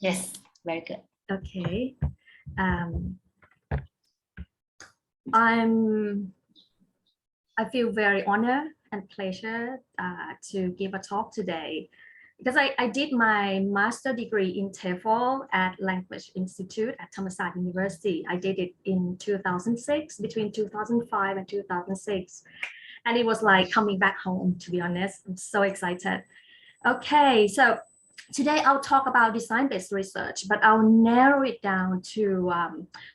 Yes, very good. Okay. I feel very honored and pleasure to give a talk today because I did my master degree in TEFL at Language Institute at Thammasat University. I did it in 2006, between 2005 and 2006. And it was like coming back home, to be honest. I'm so excited. Okay, so today I'll talk about design-based research, but I'll narrow it down to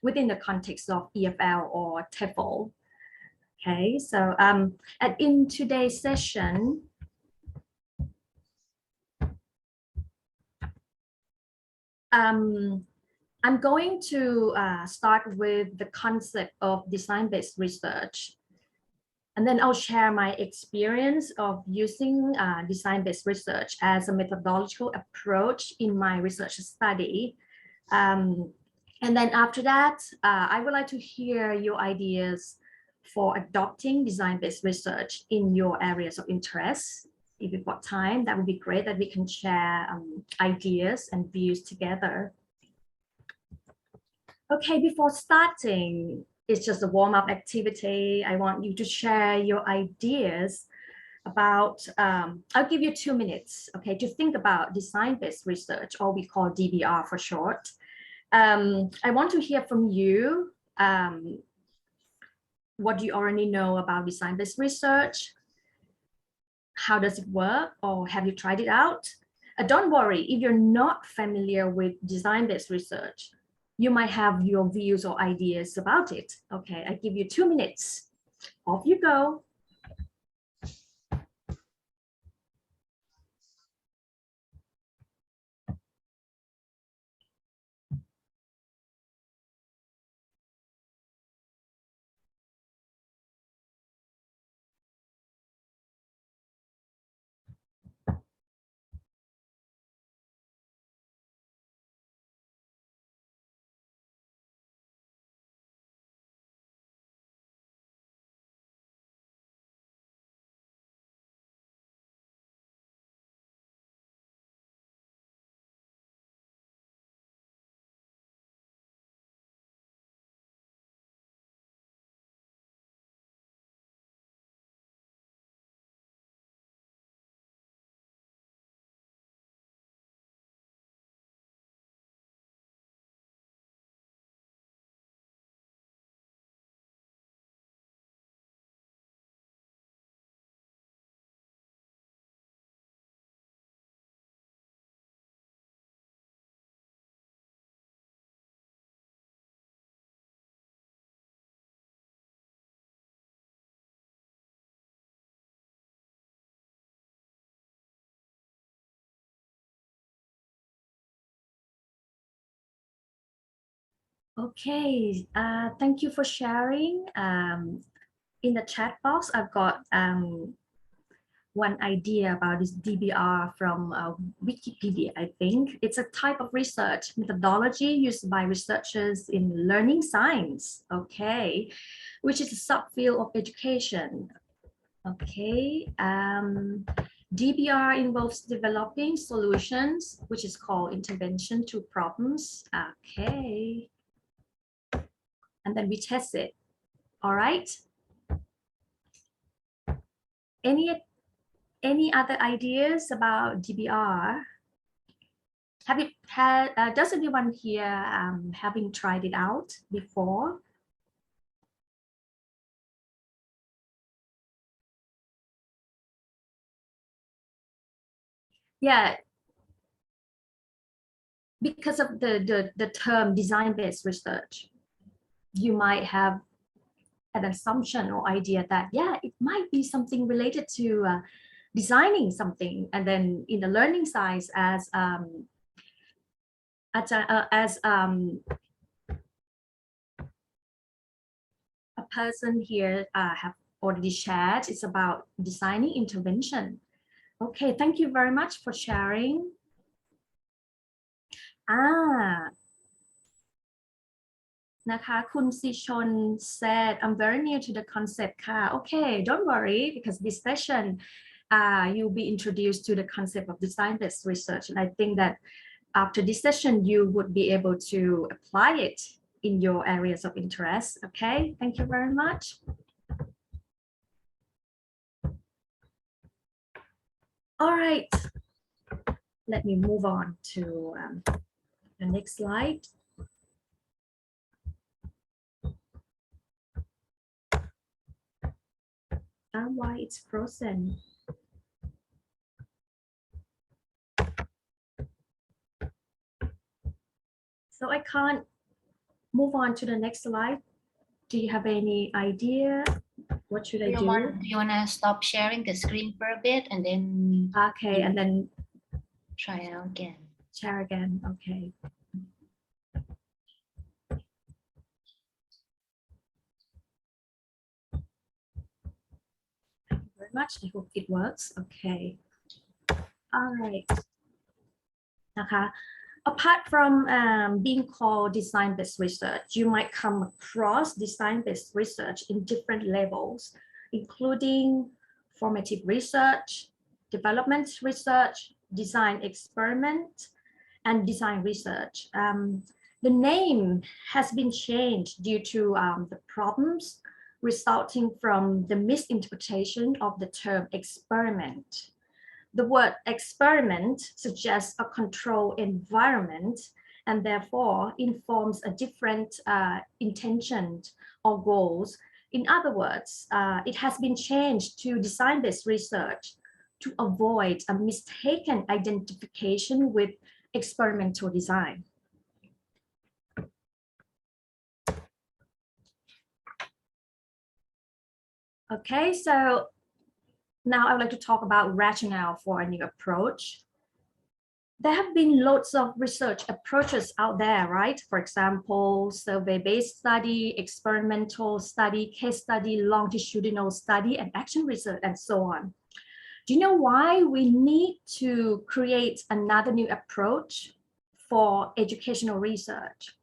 within the context of EFL or TEFL. Okay, so and in today's session, I'm going to start with the concept of design-based research. And then I'll share my experience of using design-based research as a methodological approach in my research study. And then after that, I would like to hear your ideas for adopting design-based research in your areas of interest. If you've got time, that would be great that we can share ideas and views together. Okay, before starting, it's just a warm-up activity. I want you to share your ideas about, I'll give you 2 minutes, okay, to think about design-based research, or we call DBR for short. I want to hear from you what do you already know about design-based research? How does it work, or have you tried it out? Don't worry, if you're not familiar with design-based research, you might have your views or ideas about it. Okay, I give you 2 minutes. Off you go. Okay, thank you for sharing. In the chat box, I've got one idea about this DBR from Wikipedia, I think. It's a type of research methodology used by researchers in learning science, okay, which is a subfield of education. Okay, DBR involves developing solutions, which is called intervention to problems. Okay. And then we test it. All right. Any other ideas about DBR? Have you had? Does anyone here having tried it out before? Yeah. Because of the term design-based research, you might have an assumption or idea that, yeah, it might be something related to designing something. And then in the learning science, as a person here have already shared, it's about designing intervention. Okay, thank you very much for sharing. Naka Kun Sichon said, I'm very new to the concept. Okay, don't worry, because this session you'll be introduced to the concept of design-based research. And I think that after this session, you would be able to apply it in your areas of interest. Okay, thank you very much. All right, let me move on to the next slide. Why it's frozen? So I can't move on to the next slide. Do you have any idea? What should I do? Do you want to stop sharing the screen for a bit and then Okay, and then try out again? share again. Okay. Thank you very much. I hope it works. Okay. All right. Apart from being called design-based research, you might come across design-based research in different levels, including formative research, development research, design experiment, and design research. The name has been changed due to the problems resulting from the misinterpretation of the term experiment. The word experiment suggests a controlled environment and therefore informs a different intention or goals. In other words, it has been changed to design-based research to avoid a mistaken identification with experimental design. Okay, so now I would like to talk about rationale for a new approach. There have been lots of research approaches out there, right? For example, survey-based study, experimental study, case study, longitudinal study, and action research, and so on. Do you know why we need to create another new approach for educational research?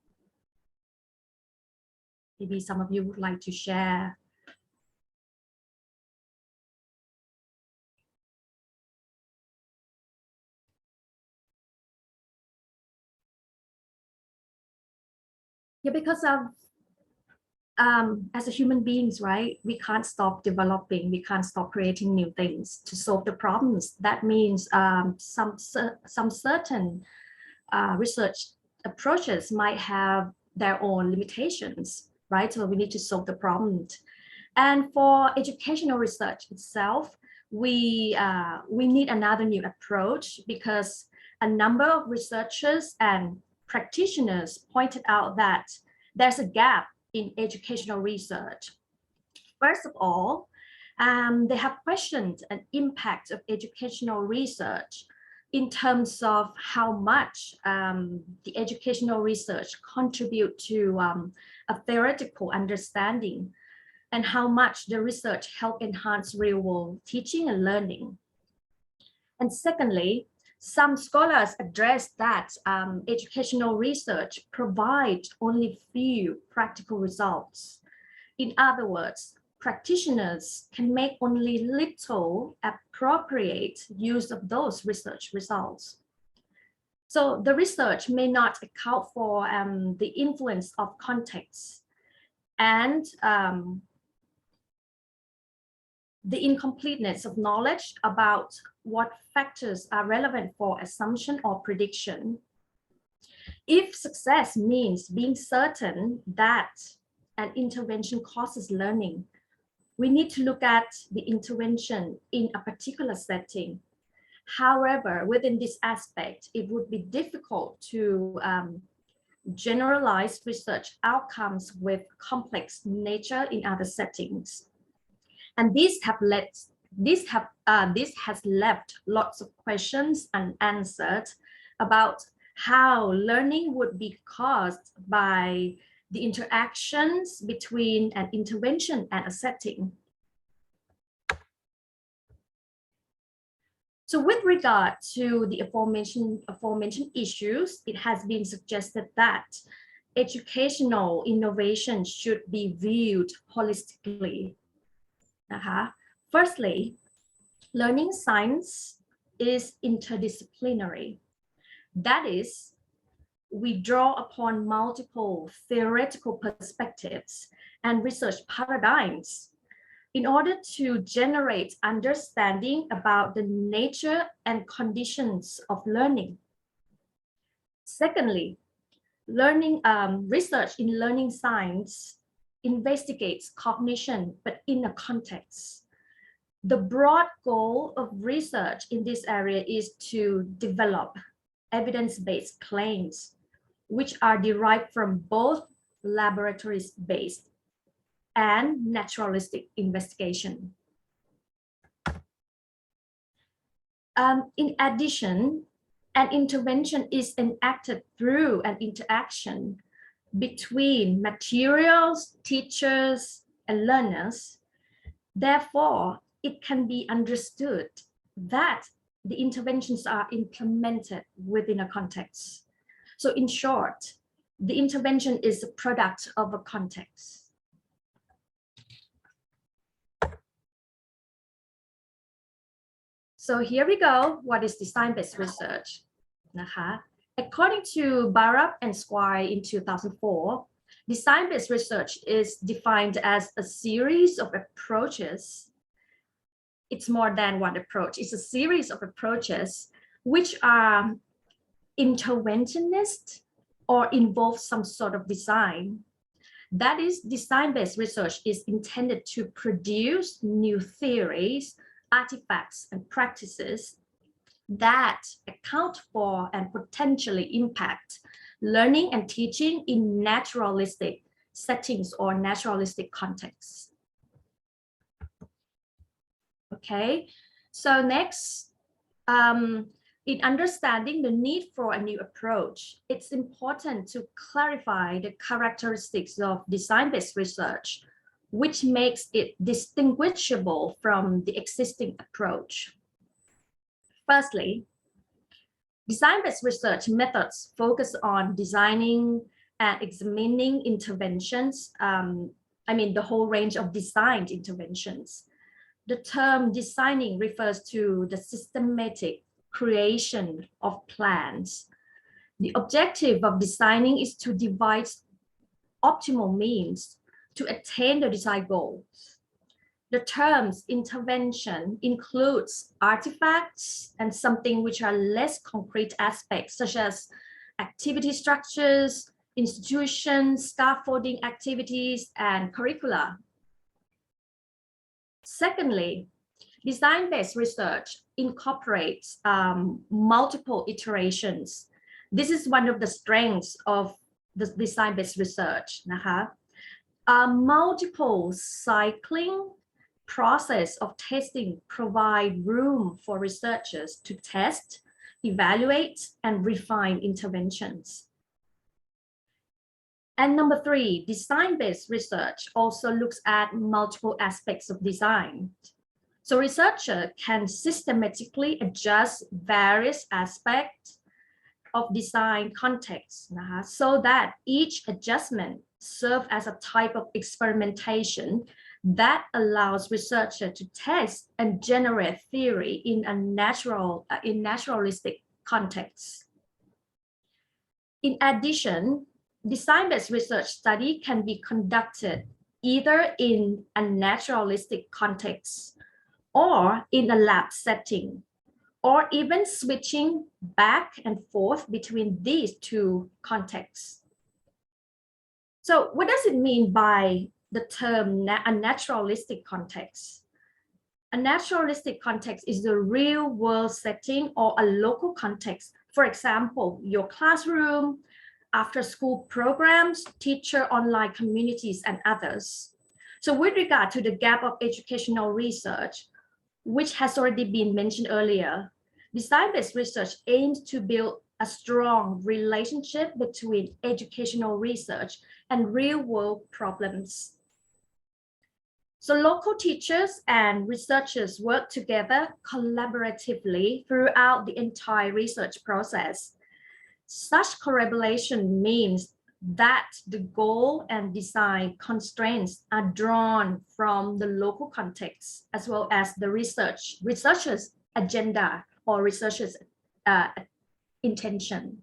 Maybe some of you would like to share. Yeah, because of as a human beings, right, we can't stop developing, we can't stop creating new things to solve the problems. That means some certain research approaches might have their own limitations, right? So we need to solve the problem. And for educational research itself, we need another new approach because a number of researchers and practitioners pointed out that there's a gap in educational research. First of all, they have questioned an impact of educational research in terms of how much the educational research contribute to a theoretical understanding and how much the research help enhance real-world teaching and learning. And secondly, some scholars address that educational research provides only few practical results. In other words, practitioners can make only little appropriate use of those research results. So the research may not account for the influence of context and the incompleteness of knowledge about what factors are relevant for assumption or prediction. If success means being certain that an intervention causes learning, we need to look at the intervention in a particular setting. However, within this aspect, it would be difficult to generalize research outcomes with complex nature in other settings. And this has left lots of questions unanswered about how learning would be caused by the interactions between an intervention and a setting. So with regard to the aforementioned issues, it has been suggested that educational innovation should be viewed holistically. Firstly, learning science is interdisciplinary. That is, we draw upon multiple theoretical perspectives and research paradigms in order to generate understanding about the nature and conditions of learning. Secondly, research in learning science investigates cognition, but in a context. The broad goal of research in this area is to develop evidence-based claims, which are derived from both laboratory-based and naturalistic investigation. In addition, an intervention is enacted through an interaction between materials, teachers, and learners. Therefore, it can be understood that the interventions are implemented within a context. So in short, the intervention is a product of a context. So here we go. What is design-based research? According to Barup and Squire in 2004, design-based research is defined as a series of approaches. It's more than one approach. It's a series of approaches which are interventionist or involve some sort of design. That is, design-based research is intended to produce new theories, artifacts, and practices that account for and potentially impact learning and teaching in naturalistic settings or naturalistic contexts. Okay, so next, in understanding the need for a new approach, it's important to clarify the characteristics of design-based research, which makes it distinguishable from the existing approach. Firstly, design-based research methods focus on designing and examining interventions, the whole range of designed interventions. The term designing refers to the systematic creation of plans. The objective of designing is to devise optimal means to attain the desired goals. The terms intervention includes artifacts and something which are less concrete aspects, such as activity structures, institutions, scaffolding activities, and curricula. Secondly, design-based research incorporates multiple iterations. This is one of the strengths of the design-based research. Multiple cycling process of testing provide room for researchers to test, evaluate, and refine interventions. And number three, design-based research also looks at multiple aspects of design. So researcher can systematically adjust various aspects of design context so that each adjustment serves as a type of experimentation that allows researcher to test and generate theory in a naturalistic context. In addition, design-based research study can be conducted either in a naturalistic context or in a lab setting, or even switching back and forth between these two contexts. So what does it mean by the term a naturalistic context? A naturalistic context is the real world setting or a local context. For example, your classroom, after school programs, teacher online communities, and others. So with regard to the gap of educational research, which has already been mentioned earlier, design-based research aims to build a strong relationship between educational research and real-world problems. So local teachers and researchers work together collaboratively throughout the entire research process. Such collaboration means that the goal and design constraints are drawn from the local context as well as the researcher's agenda or researcher's intention.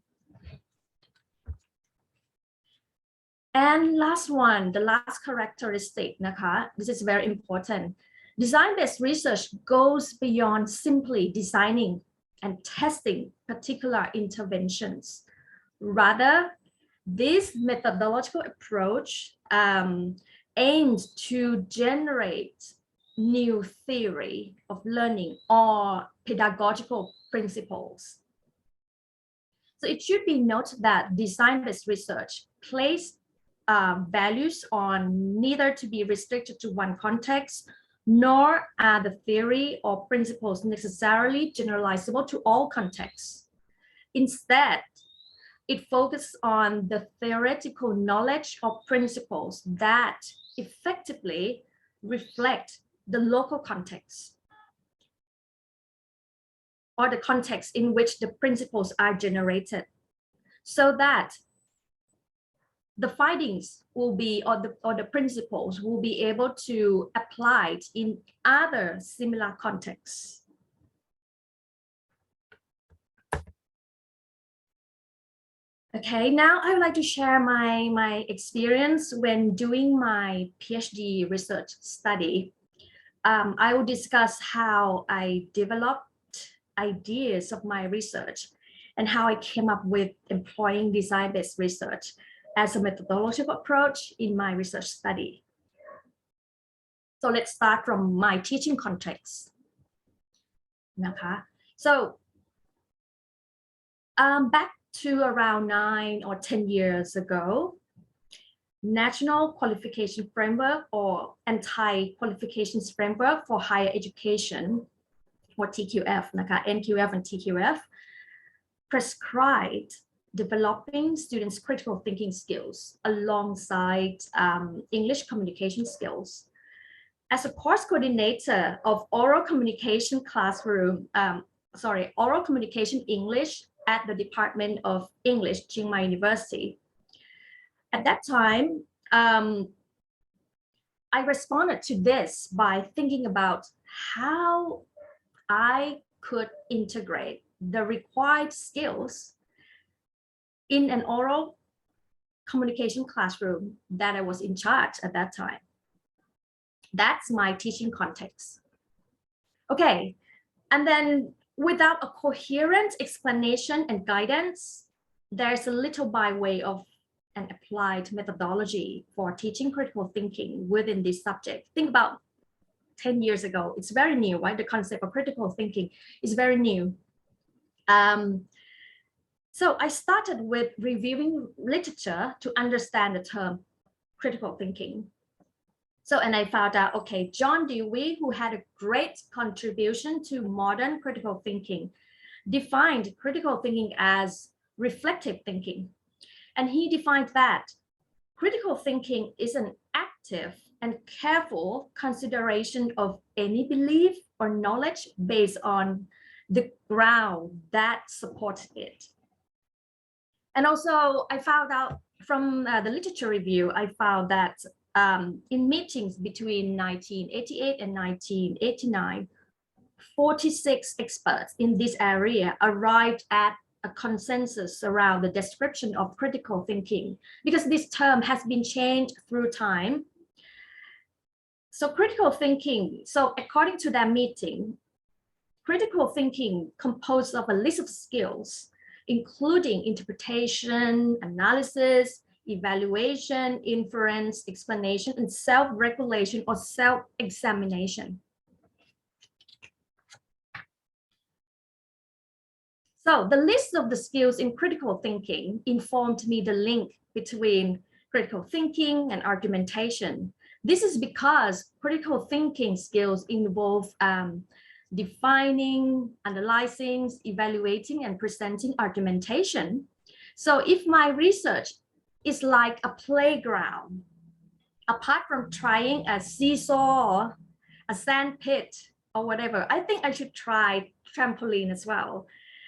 And last one, the last characteristic,นะคะ, this is very important. Design-based research goes beyond simply designing and testing particular interventions. Rather, this methodological approach aims to generate new theory of learning or pedagogical principles. So it should be noted that design-based research places values on neither to be restricted to one context, nor are the theory or principles necessarily generalizable to all contexts. Instead, it focuses on the theoretical knowledge or principles that effectively reflect the local context or the context in which the principles are generated, so that the findings will be, or the principles will be able to apply it in other similar contexts. Okay, now I would like to share my experience when doing my PhD research study. I will discuss how I developed ideas of my research and how I came up with employing design-based research as a methodological approach in my research study. So let's start from my teaching context. So back to around 9 or 10 years ago, National Qualification Framework or Anti-Qualifications Framework for Higher Education, or TQF, NQF and TQF, prescribed developing students' critical thinking skills alongside English communication skills. As a course coordinator of oral communication classroom, oral communication English at the Department of English, Chiang Mai University. At that time, I responded to this by thinking about how I could integrate the required skills in an oral communication classroom that I was in charge at that time. That's my teaching context. Okay, and then without a coherent explanation and guidance, there's a little by way of an applied methodology for teaching critical thinking within this subject. Think about 10 years ago, it's very new, right? The concept of critical thinking is very new. So I started with reviewing literature to understand the term critical thinking. So, and I found out, okay, John Dewey, who had a great contribution to modern critical thinking, defined critical thinking as reflective thinking. And he defined that critical thinking is an active and careful consideration of any belief or knowledge based on the ground that supports it. And also I found out from the literature review, I found that in meetings between 1988 and 1989, 46 experts in this area arrived at a consensus around the description of critical thinking, because this term has been changed through time. So critical thinking, so according to that meeting, critical thinking composed of a list of skills, including interpretation, analysis, evaluation, inference, explanation, and self-regulation or self-examination. So the list of the skills in critical thinking informed me the link between critical thinking and argumentation. This is because critical thinking skills involve defining, analyzing, evaluating, and presenting argumentation. So if my research is like a playground, apart from trying a seesaw, a sand pit, or whatever, I think I should try trampoline as well.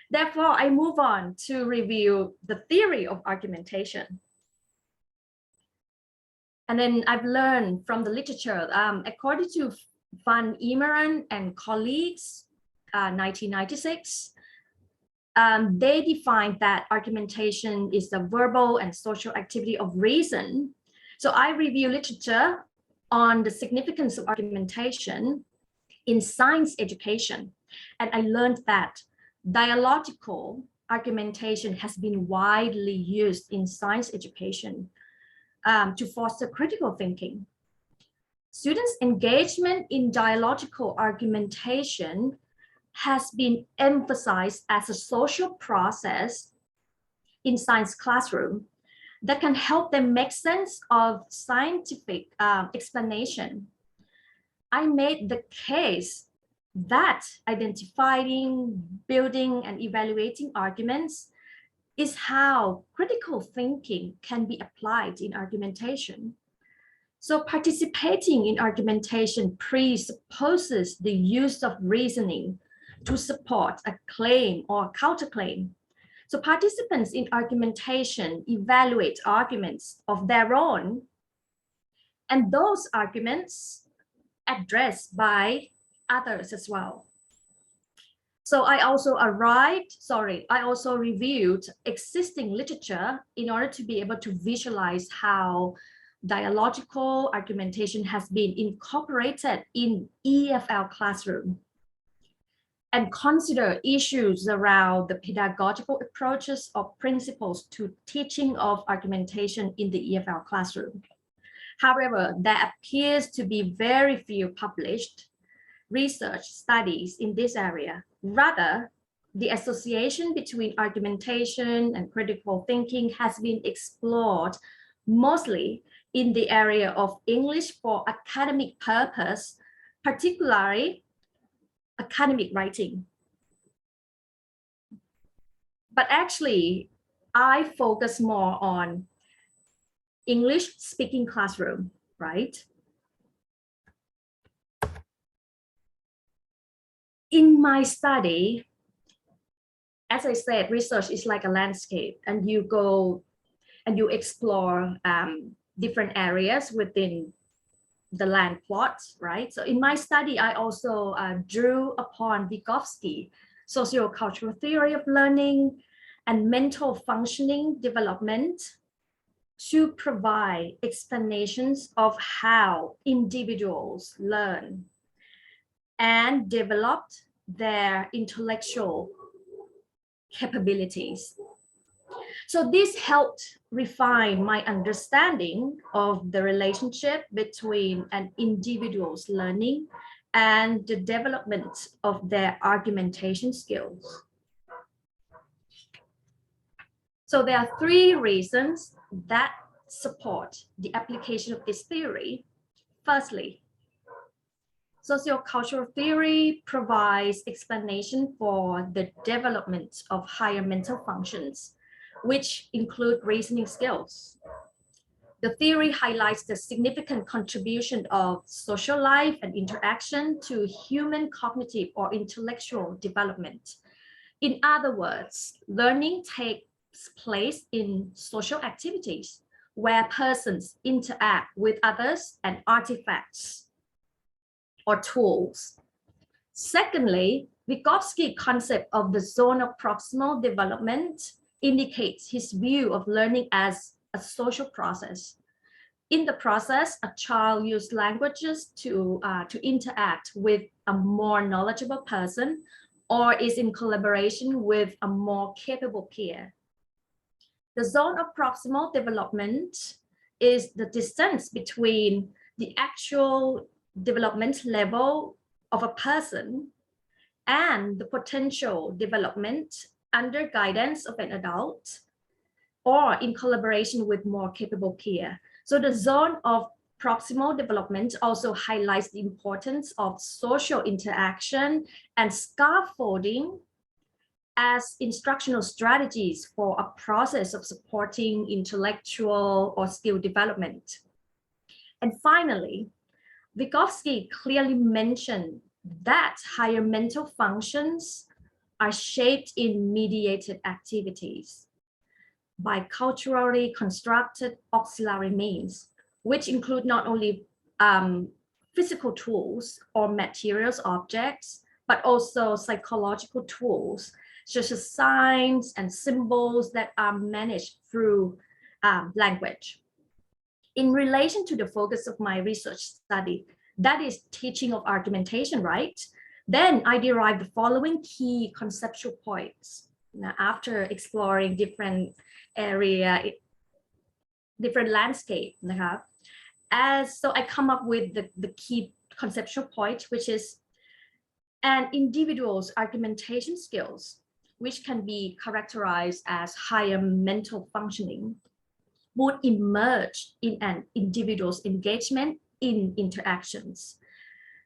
Therefore, I move on to review the theory of argumentation. And then I've learned from the literature, according to Van Eemeren and colleagues, 1996, they define that argumentation is the verbal and social activity of reason. So I review literature on the significance of argumentation in science education. And I learned that dialogical argumentation has been widely used in science education to foster critical thinking. Students' engagement in dialogical argumentation has been emphasized as a social process in science classroom that can help them make sense of scientific explanation. I made the case that identifying, building, and evaluating arguments is how critical thinking can be applied in argumentation. So participating in argumentation presupposes the use of reasoning to support a claim or counterclaim. So participants in argumentation evaluate arguments of their own, and those arguments addressed by others as well. So I also reviewed existing literature in order to be able to visualize how dialogical argumentation has been incorporated in EFL classroom, and consider issues around the pedagogical approaches or principles to teaching of argumentation in the EFL classroom. However, there appears to be very few published research studies in this area. Rather, the association between argumentation and critical thinking has been explored mostly in the area of English for academic purpose, particularly academic writing. But actually, I focus more on English speaking classroom, right? In my study, as I said, research is like a landscape, and you go and you explore different areas within the land plot, right? So in my study, I also drew upon Vygotsky's sociocultural theory of learning and mental functioning development to provide explanations of how individuals learn and developed their intellectual capabilities. So this helped refine my understanding of the relationship between an individual's learning and the development of their argumentation skills. So there are three reasons that support the application of this theory. Firstly, sociocultural theory provides explanation for the development of higher mental functions, which include reasoning skills. The theory highlights the significant contribution of social life and interaction to human cognitive or intellectual development. In other words, learning takes place in social activities where persons interact with others and artifacts or tools. Secondly, Vygotsky's concept of the zone of proximal development indicates his view of learning as a social process. In the process, a child uses languages to interact with a more knowledgeable person or is in collaboration with a more capable peer. The zone of proximal development is the distance between the actual development level of a person and the potential development under guidance of an adult or in collaboration with more capable peer. So the zone of proximal development also highlights the importance of social interaction and scaffolding as instructional strategies for a process of supporting intellectual or skill development. And finally, Vygotsky clearly mentioned that higher mental functions are shaped in mediated activities by culturally constructed auxiliary means, which include not only physical tools or materials objects, but also psychological tools such as signs and symbols that are managed through language. In relation to the focus of my research study, that is teaching of argumentation, right? Then I derived the following key conceptual points. Now, after exploring different area, different landscape, so I come up with the key conceptual point, which is an individual's argumentation skills, which can be characterized as higher mental functioning, would emerge in an individual's engagement in interactions.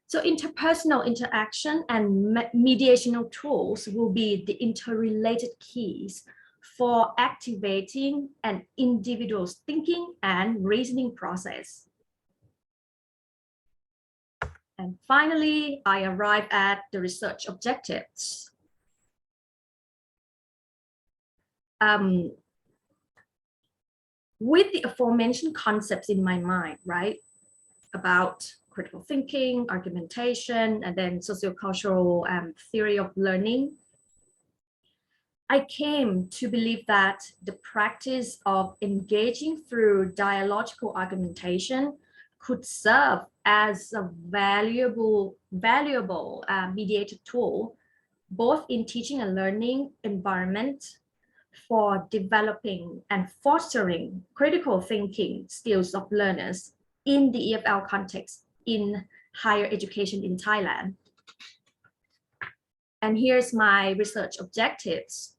So interpersonal interaction and mediational tools will be the interrelated keys for activating an individual's thinking and reasoning process. And finally, I arrive at the research objectives. With the aforementioned concepts in my mind, right, about critical thinking, argumentation, and then sociocultural theory of learning, I came to believe that the practice of engaging through dialogical argumentation could serve as a valuable mediated tool, both in teaching and learning environment for developing and fostering critical thinking skills of learners in the EFL context in higher education in Thailand. And here's my research objectives.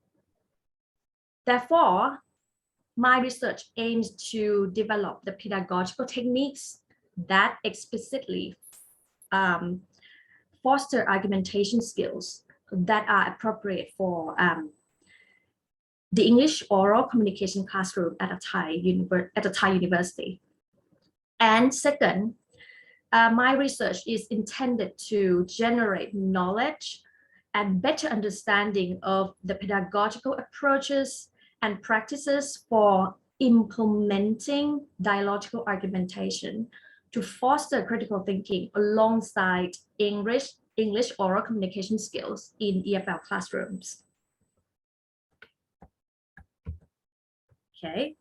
Therefore, my research aims to develop the pedagogical techniques that explicitly foster argumentation skills that are appropriate for the English oral communication classroom at a Thai university. And second, my research is intended to generate knowledge and better understanding of the pedagogical approaches and practices for implementing dialogical argumentation to foster critical thinking alongside English oral communication skills in EFL classrooms. Okay,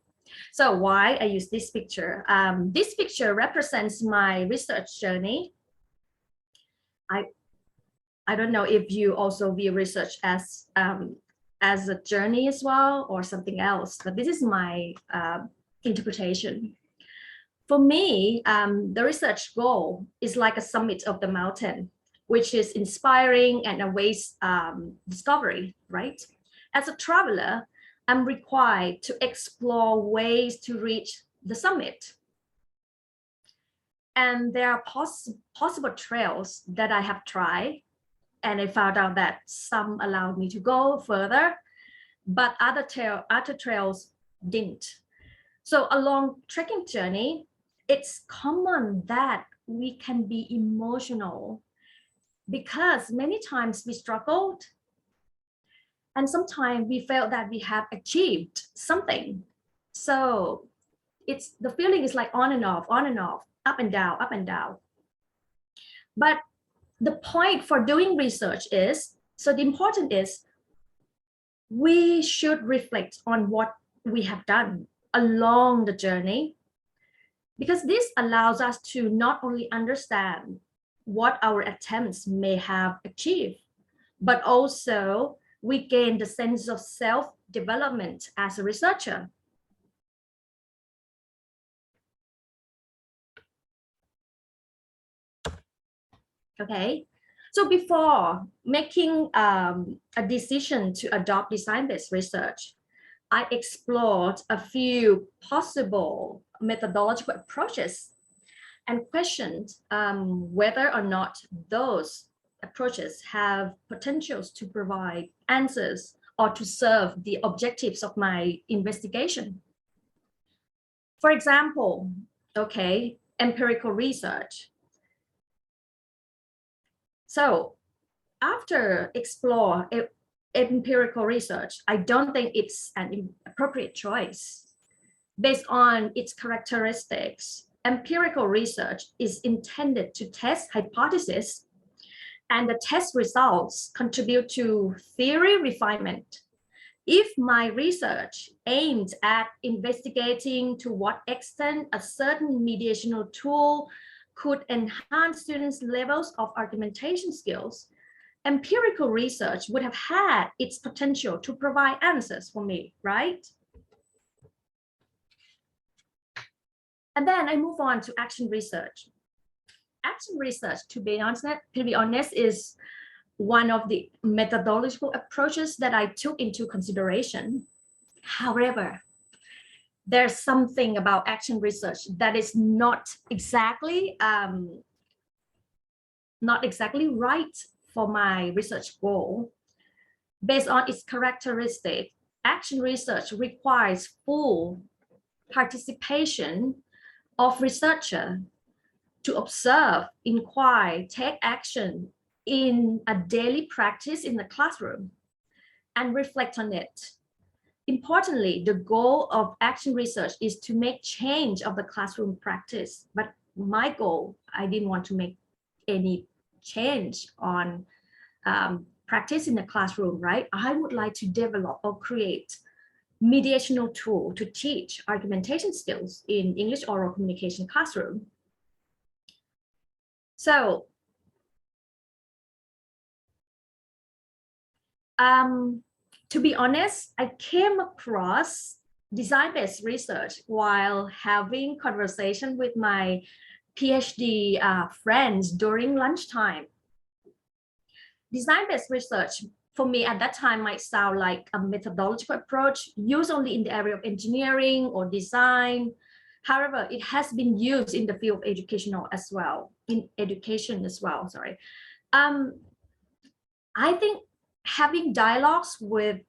so why I use this picture? This picture represents my research journey. I don't know if you also view research as a journey as well or something else, but this is my interpretation. For me, the research goal is like a summit of the mountain, which is inspiring and awaits discovery, right? As a traveler, I'm required to explore ways to reach the summit. And there are possible trails that I have tried, and I found out that some allowed me to go further, but other trails didn't. So along trekking journey, it's common that we can be emotional because many times we struggled and sometimes we felt that we have achieved something. So the feeling is like on and off, up and down, up and down. But the point for doing research is, so the important is we should reflect on what we have done along the journey, because this allows us to not only understand what our attempts may have achieved, but also we gain the sense of self-development as a researcher. Okay, so before making a decision to adopt design-based research, I explored a few possible methodological approaches and questioned whether or not those approaches have potentials to provide answers or to serve the objectives of my investigation. For example, okay, empirical research. So after explore empirical research, I don't think it's an appropriate choice. Based on its characteristics, empirical research is intended to test hypotheses and the test results contribute to theory refinement. If my research aims at investigating to what extent a certain mediational tool could enhance students' levels of argumentation skills, empirical research would have had its potential to provide answers for me, right? And then I move on to action research. Action research, to be honest, is one of the methodological approaches that I took into consideration. However, there's something about action research that is not exactly right for my research goal. Based on its characteristic, action research requires full participation of researcher to observe, inquire, take action in a daily practice in the classroom and reflect on it. Importantly, the goal of action research is to make change of the classroom practice. But my goal, I didn't want to make any change on practice in the classroom, right? I would like to develop or create mediational tool to teach argumentation skills in English oral communication classroom. So, to be honest, I came across design-based research while having conversation with my PhD friends during lunchtime. Design-based research for me at that time might sound like a methodological approach used only in the area of engineering or design. However, it has been used in the field of education as well. I think having dialogues with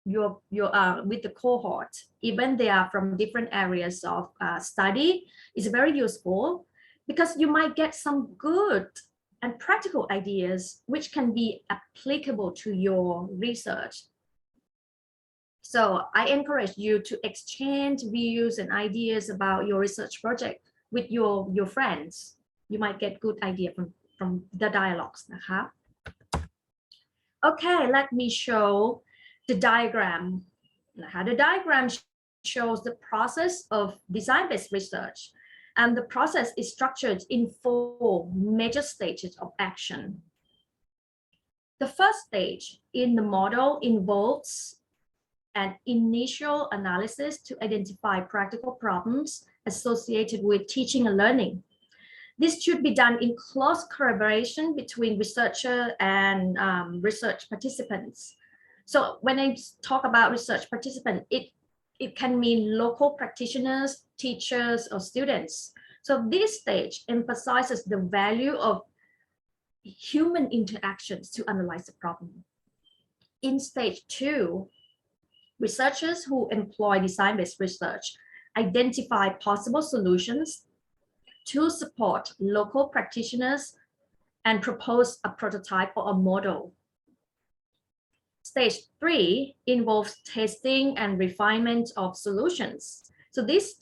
with the cohort, even they are from different areas of study, is very useful because you might get some good and practical ideas which can be applicable to your research. So I encourage you to exchange views and ideas about your research project with your friends. You might get good idea from the dialogues. Okay, let me show the diagram. The diagram shows the process of design-based research, and the process is structured in 4 major stages of action. The first stage in the model involves an initial analysis to identify practical problems associated with teaching and learning. This should be done in close collaboration between researcher and research participants. So when I talk about research participant, it can mean local practitioners, teachers, or students. So this stage emphasizes the value of human interactions to analyze the problem. In stage 2, researchers who employ design-based research identify possible solutions to support local practitioners and propose a prototype or a model. Stage 3 involves testing and refinement of solutions. So this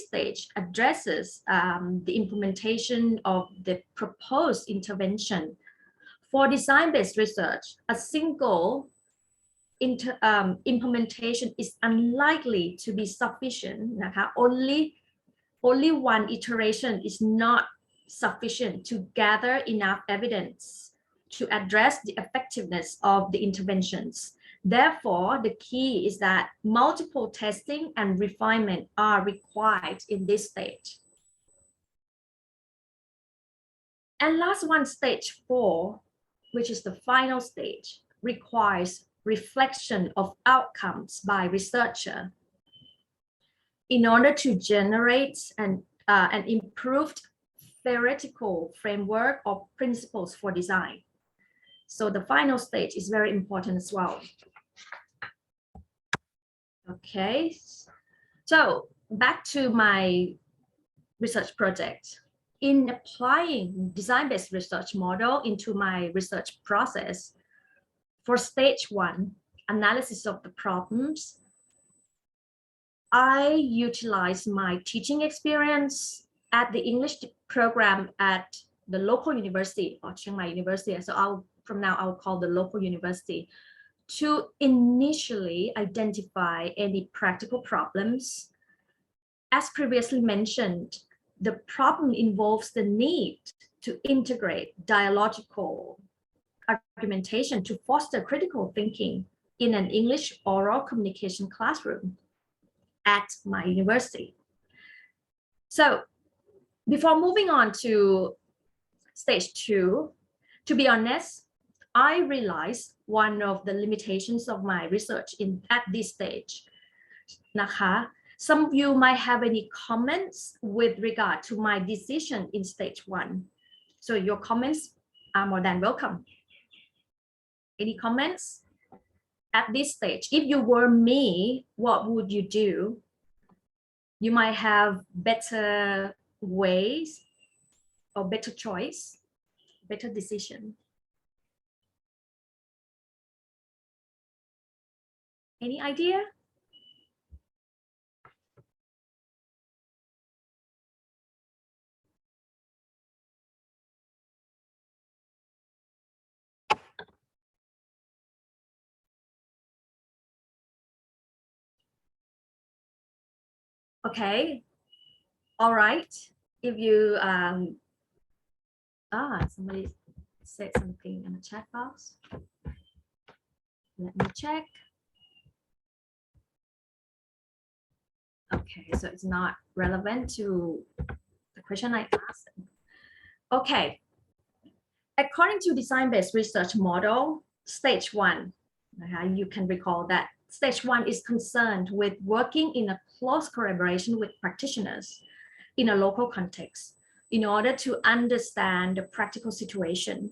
stage addresses the implementation of the proposed intervention. For design-based research, a single implementation is unlikely to be sufficient. Only one iteration is not sufficient to gather enough evidence to address the effectiveness of the interventions. Therefore, the key is that multiple testing and refinement are required in this stage. And last one, stage 4, which is the final stage, requires reflection of outcomes by researcher in order to generate an improved theoretical framework or principles for design. So the final stage is very important as well. Okay, so back to my research project. In applying design-based research model into my research process, for stage 1, analysis of the problems, I utilize my teaching experience at the English program at the local university or Chiang Mai University. So from now I'll call the local university to initially identify any practical problems. As previously mentioned, the problem involves the need to integrate dialogical argumentation to foster critical thinking in an English oral communication classroom at my university. So before moving on to stage 2, to be honest, I realized one of the limitations of my research at this stage. Some of you might have any comments with regard to my decision in stage 1. So your comments are more than welcome. Any comments at this stage? If you were me, what would you do? You might have better ways or better choice, better decision. Any idea? Okay, all right. If you, somebody said something in the chat box. Let me check. Okay, so it's not relevant to the question I asked. Okay, according to design-based research model, stage 1, you can recall that stage 1 is concerned with working in a close collaboration with practitioners in a local context in order to understand the practical situation.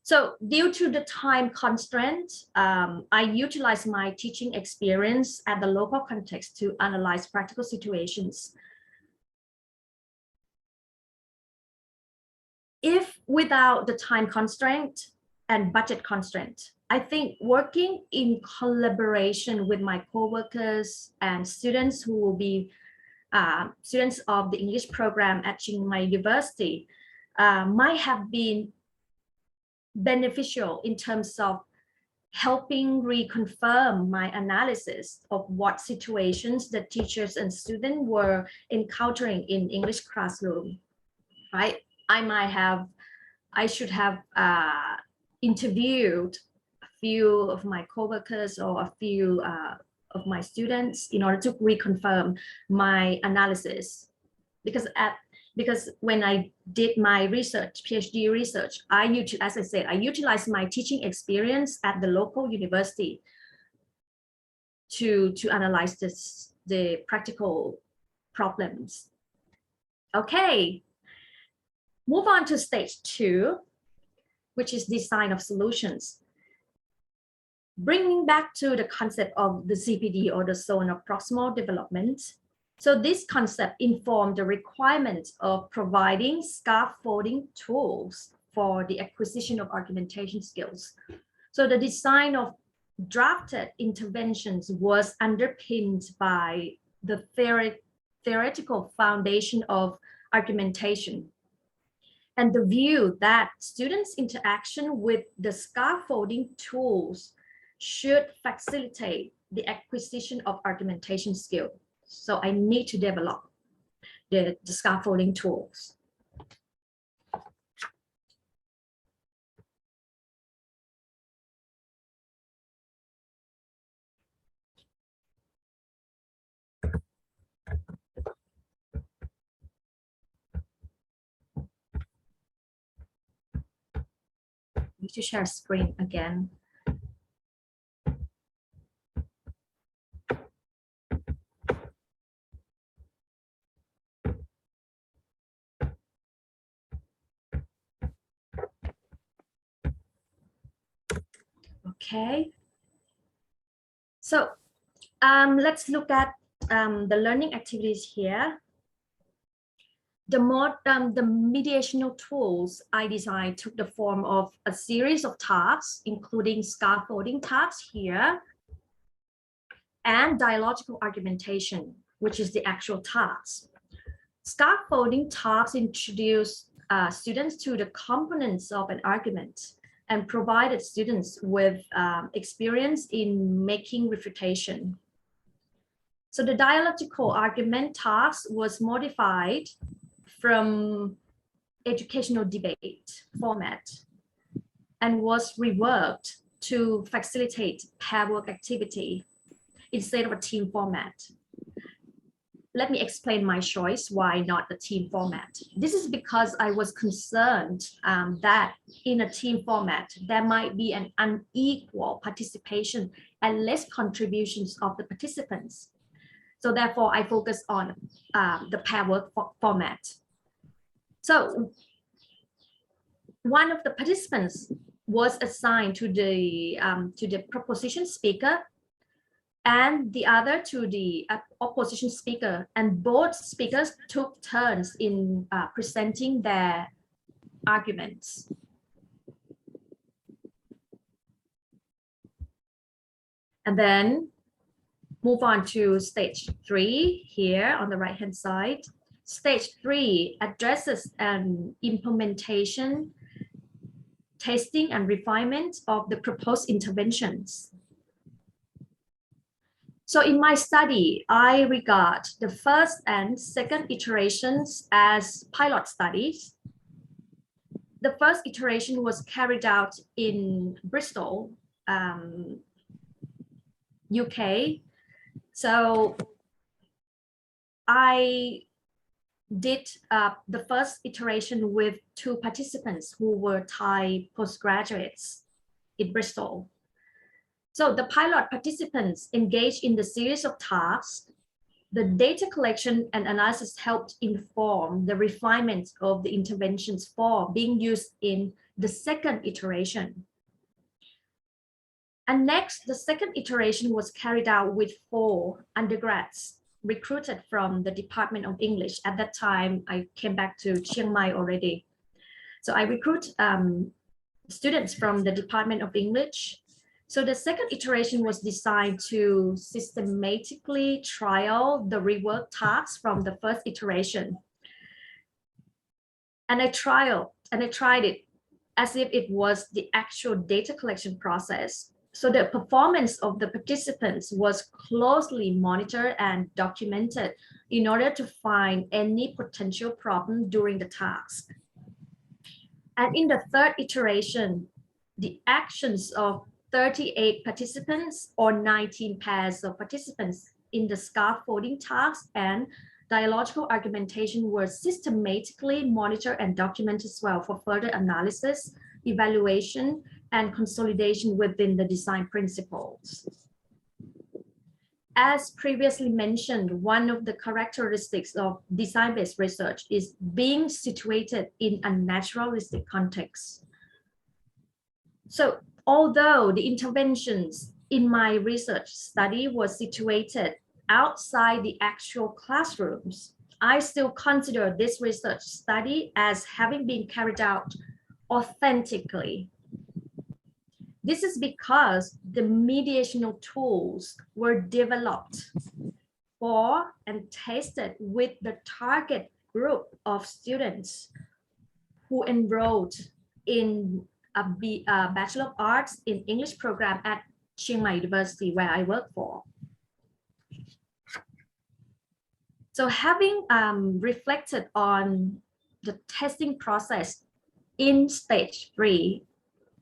So due to the time constraint, I utilize my teaching experience at the local context to analyze practical situations. If without the time constraint and budget constraint, I think working in collaboration with my co-workers and students who will be students of the English program at Chiang Mai University might have been beneficial in terms of helping reconfirm my analysis of what situations the teachers and students were encountering in English classroom, right? I should have interviewed a few of my coworkers or a few of my students in order to reconfirm my analysis, because when I did my research, PhD research, as I said, I utilized my teaching experience at the local university to analyze the practical problems. Okay, move on to stage 2, which is design of solutions. Bringing back to the concept of the ZPD, or the zone of proximal development. So this concept informed the requirement of providing scaffolding tools for the acquisition of argumentation skills. So the design of drafted interventions was underpinned by the theoretical foundation of argumentation and the view that students' interaction with the scaffolding tools should facilitate the acquisition of argumentation skill. So I need to develop the scaffolding tools. I need to share screen again. Okay, so let's look at the learning activities here. The mediational tools I designed took the form of a series of tasks, including scaffolding tasks here, and dialogical argumentation, which is the actual task. Scaffolding tasks introduce students to the components of an argument and provided students with experience in making refutation. So the dialogical argument task was modified from educational debate format and was reworked to facilitate pair work activity instead of a team format. Let me explain my choice why not the team format. This is because I was concerned that in a team format, there might be an unequal participation and less contributions of the participants. So therefore, I focus on the pair work format. So one of the participants was assigned to the proposition speaker and the other to the opposition speaker, and both speakers took turns in presenting their arguments. And then move on to stage 3 here on the right hand side. Stage 3 addresses an implementation, testing and refinement of the proposed interventions. So in my study, I regard the first and second iterations as pilot studies. The first iteration was carried out in Bristol, UK. So I did the first iteration with 2 participants who were Thai postgraduates in Bristol. So the pilot participants engaged in the series of tasks. The data collection and analysis helped inform the refinement of the interventions for being used in the second iteration. And next, the second iteration was carried out with 4 undergrads recruited from the Department of English. At that time, I came back to Chiang Mai already. So I recruit students from the Department of English. So the second iteration was designed to systematically trial the rework tasks from the first iteration. And I tried it as if it was the actual data collection process. So the performance of the participants was closely monitored and documented in order to find any potential problem during the task. And in the third iteration, the actions of 38 participants or 19 pairs of participants in the scaffolding task and dialogical argumentation were systematically monitored and documented as well for further analysis, evaluation, and consolidation within the design principles. As previously mentioned, one of the characteristics of design-based research is being situated in a naturalistic context. So although the interventions in my research study were situated outside the actual classrooms, I still consider this research study as having been carried out authentically. This is because the mediational tools were developed for and tested with the target group of students who enrolled in a Bachelor of Arts in English program at Chiang Mai University, where I work for. So having reflected on the testing process in stage 3,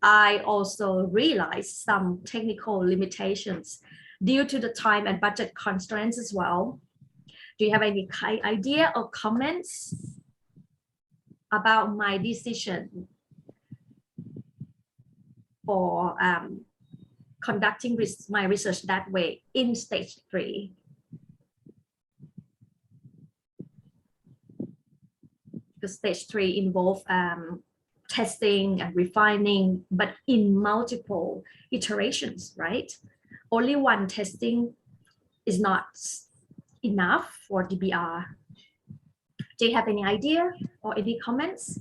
I also realized some technical limitations due to the time and budget constraints as well. Do you have any idea or comments about my decision for conducting my research that way in stage 3? Because stage 3 involves testing and refining, but in multiple iterations, right? Only one testing is not enough for DBR. Do you have any idea or any comments?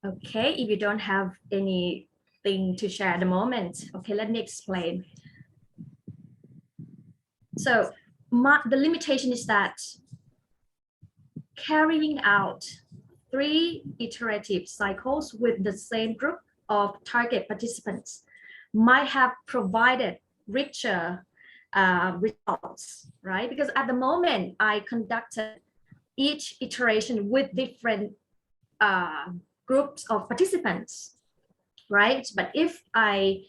Okay, if you don't have anything to share at the moment, okay, let me explain. So the limitation is that carrying out 3 iterative cycles with the same group of target participants might have provided richer results, right? Because at the moment I conducted each iteration with different groups of participants, right? But if I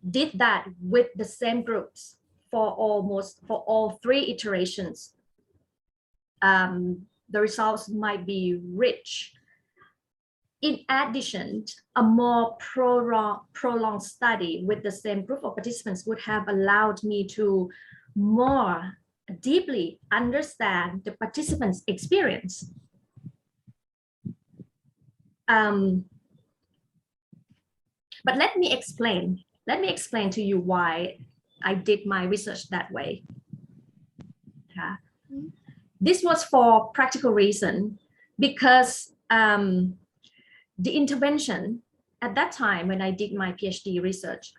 did that with the same groups for all 3 iterations, the results might be rich. In addition, a more prolonged study with the same group of participants would have allowed me to more deeply understand the participants' experience. But let me explain to you why I did my research that way. This was for practical reason, because the intervention at that time when I did my PhD research,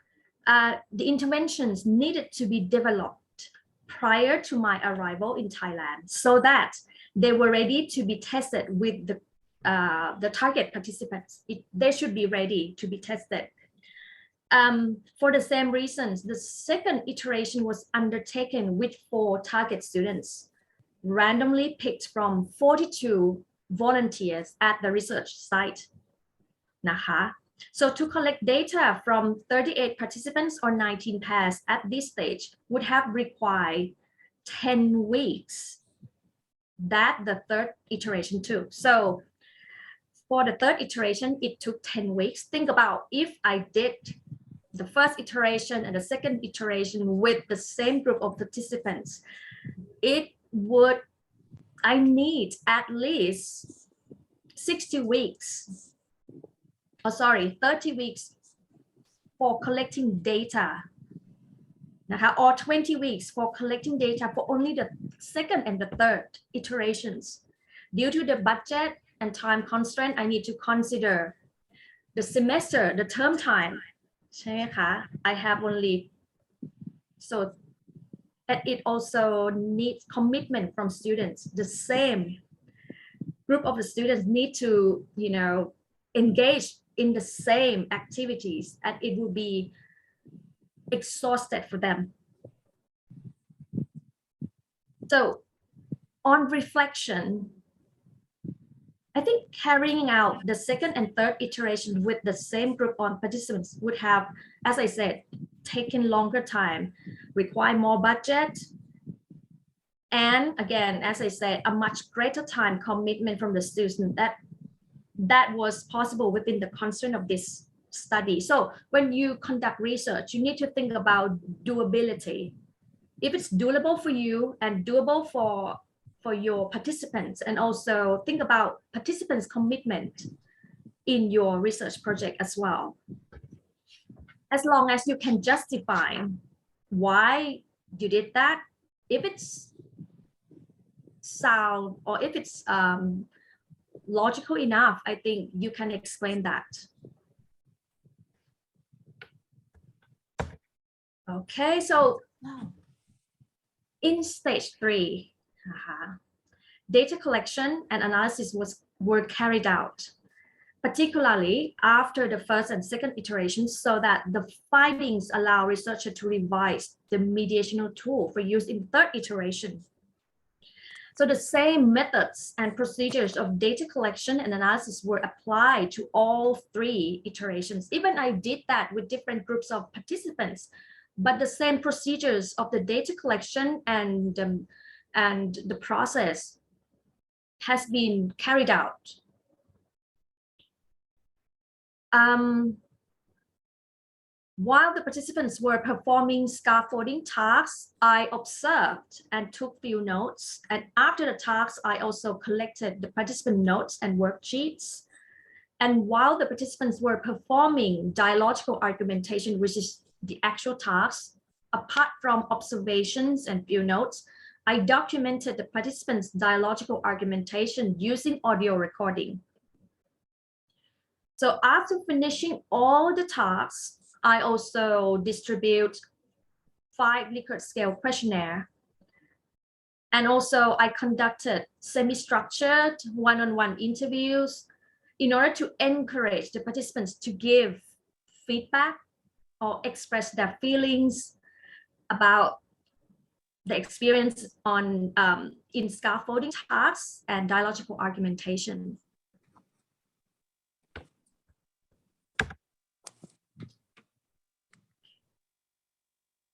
the interventions needed to be developed prior to my arrival in Thailand so that they were ready to be tested with the target participants. They should be ready to be tested. For the same reasons, the second iteration was undertaken with 4 target students, randomly picked from 42 volunteers at the research site. So to collect data from 38 participants or 19 pairs at this stage would have required 10 weeks. That the third iteration too. So for the third iteration, it took 10 weeks. Think about if I did the first iteration and the second iteration with the same group of participants, I need at least 60 weeks, 30 weeks for collecting data, or 20 weeks for collecting data for only the second and the third iterations. Due to the budget and time constraint, I need to consider the semester, the term time. I have only, so that it also needs commitment from students. The same group of the students need to, engage in the same activities, and it will be exhausted for them. So on reflection, I think carrying out the second and third iteration with the same group of participants would have, as I said, taken longer time, require more budget, and again, as I said, a much greater time commitment from the student that was possible within the constraint of this study. So when you conduct research, you need to think about doability. If it's doable for you and doable for your participants, and also think about participants' commitment in your research project as well. As long as you can justify why you did that, if it's sound or if it's logical enough, I think you can explain that. Okay, so in stage 3, data collection and analysis were carried out, particularly after the first and second iterations, so that the findings allow researchers to revise the mediational tool for use in third iteration. So the same methods and procedures of data collection and analysis were applied to all 3 iterations. Even I did that with different groups of participants, but the same procedures of the data collection and the process has been carried out. While the participants were performing scaffolding tasks, I observed and took few notes. And after the tasks, I also collected the participant notes and worksheets. And while the participants were performing dialogical argumentation, which is the actual task, apart from observations and few notes, I documented the participants' dialogical argumentation using audio recording. So after finishing all the tasks, I also distribute 5 Likert scale questionnaire. And also I conducted semi-structured one-on-one interviews in order to encourage the participants to give feedback or express their feelings about the experience on in scaffolding tasks and dialogical argumentation.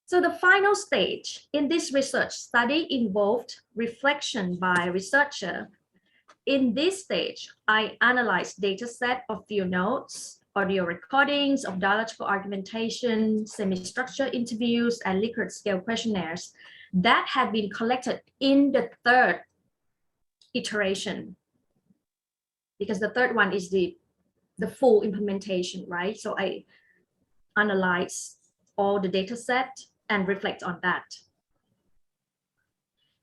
So the final stage in this research study involved reflection by researcher. In this stage, I analyzed data set of few notes, audio recordings of dialogical argumentation, semi-structured interviews, and Likert scale questionnaires that had been collected in the third iteration. Because the third one is the full implementation, right? So I analyze all the data set and reflect on that.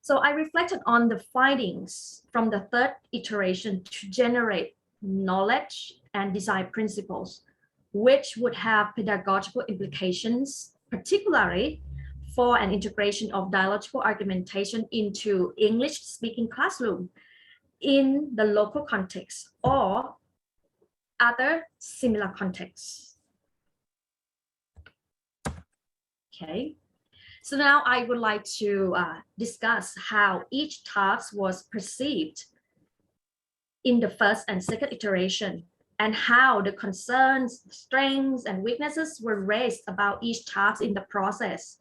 So I reflected on the findings from the third iteration to generate knowledge and design principles, which would have pedagogical implications, particularly for an integration of dialogical argumentation into English-speaking classroom in the local context or other similar contexts. Okay, so now I would like to discuss how each task was perceived in the first and second iteration and how the concerns, strengths, and weaknesses were raised about each task in the process.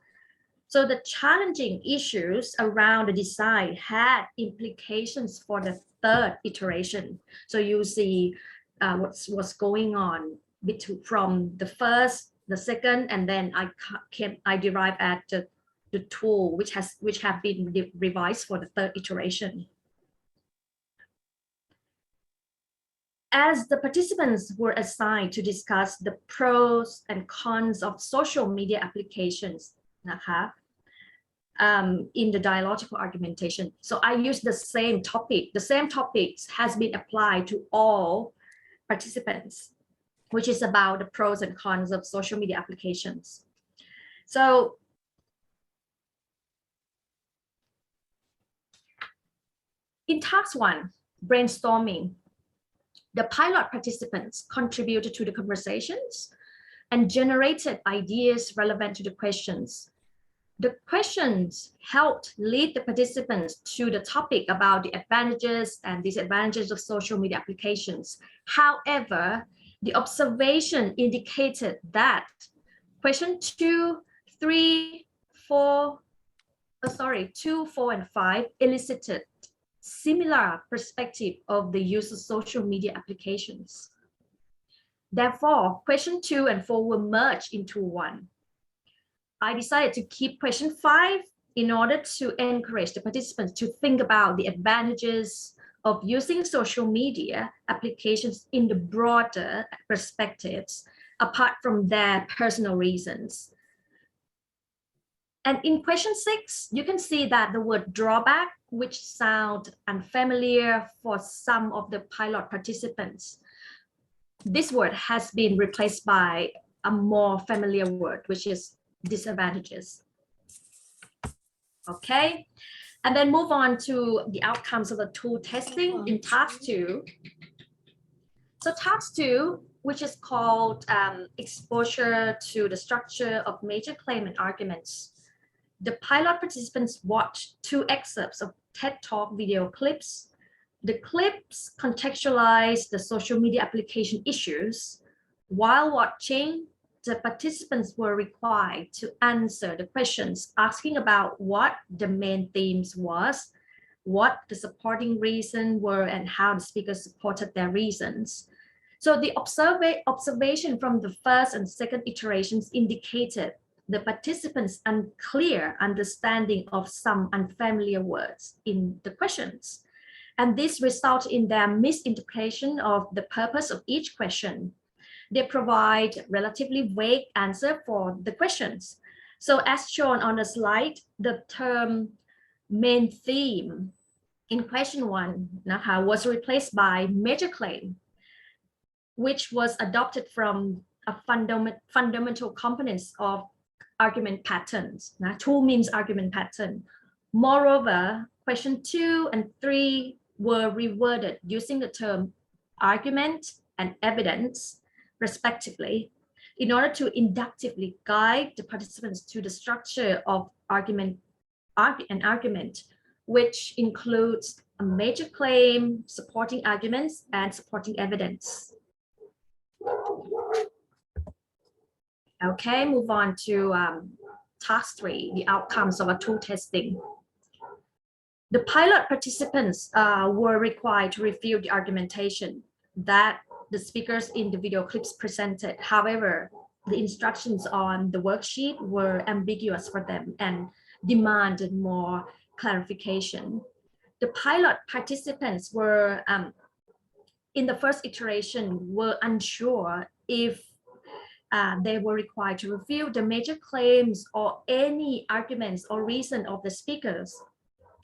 So the challenging issues around the design had implications for the third iteration. So you see what's going on from the first, the second, and then I derive at the tool which have been revised for the third iteration. As the participants were assigned to discuss the pros and cons of social media applications, in the dialogical argumentation. So I used the same topic. The same topics has been applied to all participants, which is about the pros and cons of social media applications. So in task 1, brainstorming, the pilot participants contributed to the conversations and generated ideas relevant to the questions. The questions helped lead the participants to the topic about the advantages and disadvantages of social media applications. However, the observation indicated that question 2, 3, 4, 2, 4, and 5 elicited similar perspective of the use of social media applications. Therefore, question 2 and 4 were merged into one. I decided to keep question 5 in order to encourage the participants to think about the advantages of using social media applications in the broader perspectives, apart from their personal reasons. And in question 6, you can see that the word drawback, which sounds unfamiliar for some of the pilot participants, this word has been replaced by a more familiar word, which is disadvantages. Okay, and then move on to the outcomes of the tool testing in task 2. So task 2, which is called exposure to the structure of major claim and arguments. The pilot participants watched 2 excerpts of TED Talk video clips. The clips contextualize the social media application issues. While watching, the participants were required to answer the questions asking about what the main themes was, what the supporting reasons were, and how the speakers supported their reasons. So the observation from the first and second iterations indicated the participants' unclear understanding of some unfamiliar words in the questions. And this resulted in their misinterpretation of the purpose of each question. They provide relatively vague answer for the questions. So as shown on the slide, the term main theme in question 1 was replaced by major claim, which was adopted from a fundamental components of argument patterns. Now, 2 means argument pattern. Moreover, question 2 and 3 were reworded using the term argument and evidence, respectively, in order to inductively guide the participants to the structure of an argument, which includes a major claim, supporting arguments, and supporting evidence. Okay, move on to task 3, the outcomes of a tool testing. The pilot participants were required to refute the argumentation that the speakers in the video clips presented. However, the instructions on the worksheet were ambiguous for them and demanded more clarification. The pilot participants were, in the first iteration, were unsure if they were required to refute the major claims or any arguments or reason of the speakers.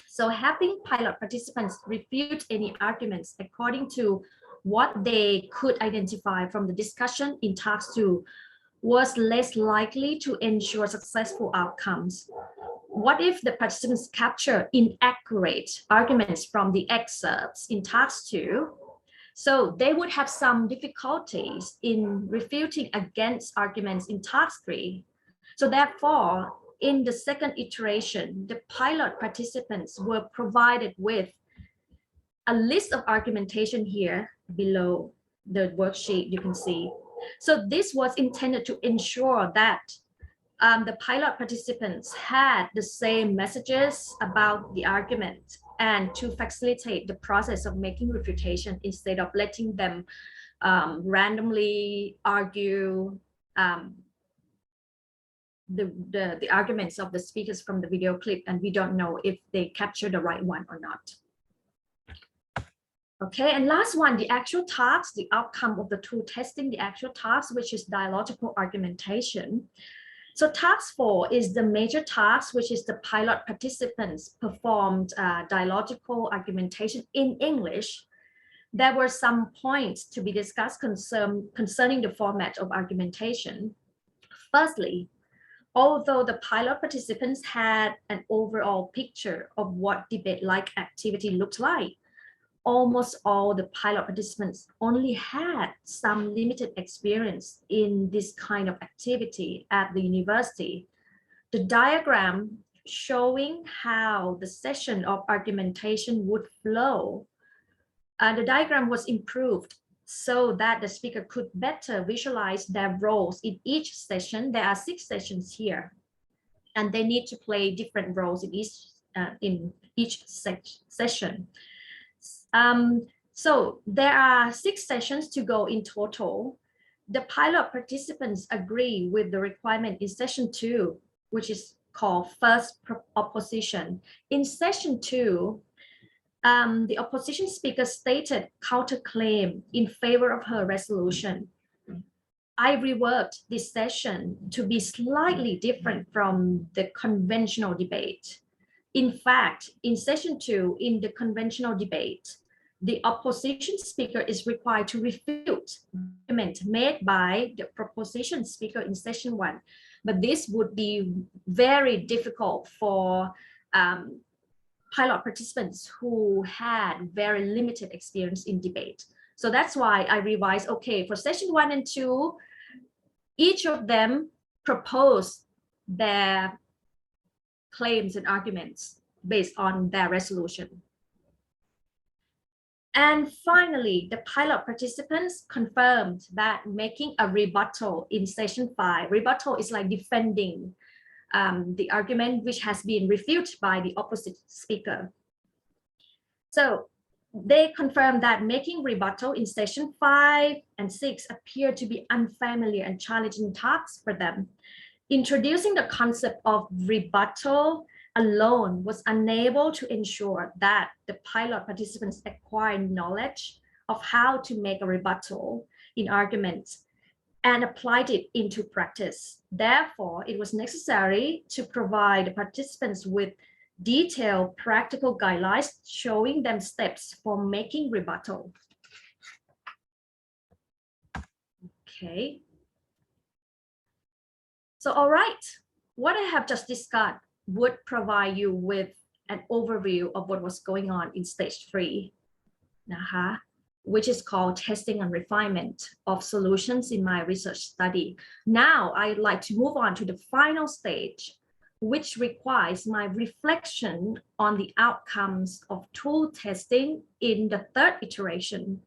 So having pilot participants refute any arguments according to what they could identify from the discussion in task 2 was less likely to ensure successful outcomes. What if the participants capture inaccurate arguments from the excerpts in task 2? So they would have some difficulties in refuting against arguments in task 3. So therefore, in the second iteration, the pilot participants were provided with a list of argumentation here below the worksheet, you can see. So this was intended to ensure that the pilot participants had the same messages about the argument and to facilitate the process of making refutation instead of letting them randomly argue the arguments of the speakers from the video clip, and we don't know if they capture the right one or not. Okay, and last one, the actual task, the outcome of the tool testing, the actual task, which is dialogical argumentation. So task 4 is the major task, which is the pilot participants performed dialogical argumentation in English. There were some points to be discussed concerning the format of argumentation. Firstly, although the pilot participants had an overall picture of what debate-like activity looked like, almost all the pilot participants only had some limited experience in this kind of activity at the university. The diagram showing how the session of argumentation would flow, the diagram was improved so that the speaker could better visualize their roles in each session. There are 6 sessions here, and they need to play different roles in each session. So there are 6 sessions to go in total. The pilot participants agree with the requirement in session 2, which is called first opposition. In session 2, the opposition speaker stated counterclaim in favor of her resolution. I reworked this session to be slightly different from the conventional debate. In fact, in session 2, in the conventional debate, the opposition speaker is required to refute the argument made by the proposition speaker in session 1. But this would be very difficult for pilot participants who had very limited experience in debate. So that's why I revised, okay, for session 1 and 2, each of them proposed their claims and arguments based on their resolution. And finally, the pilot participants confirmed that making a rebuttal in session 5, rebuttal is like defending the argument which has been refuted by the opposite speaker. So they confirmed that making rebuttal in session 5 and 6 appear to be unfamiliar and challenging tasks for them. Introducing the concept of rebuttal alone was unable to ensure that the pilot participants acquired knowledge of how to make a rebuttal in arguments and applied it into practice. Therefore, it was necessary to provide the participants with detailed practical guidelines showing them steps for making rebuttal. Okay. So, all right. what I have just discussed would provide you with an overview of what was going on in stage 3, which is called testing and refinement of solutions in my research study. Now, I'd like to move on to the final stage, which requires my reflection on the outcomes of tool testing in the 3rd iteration.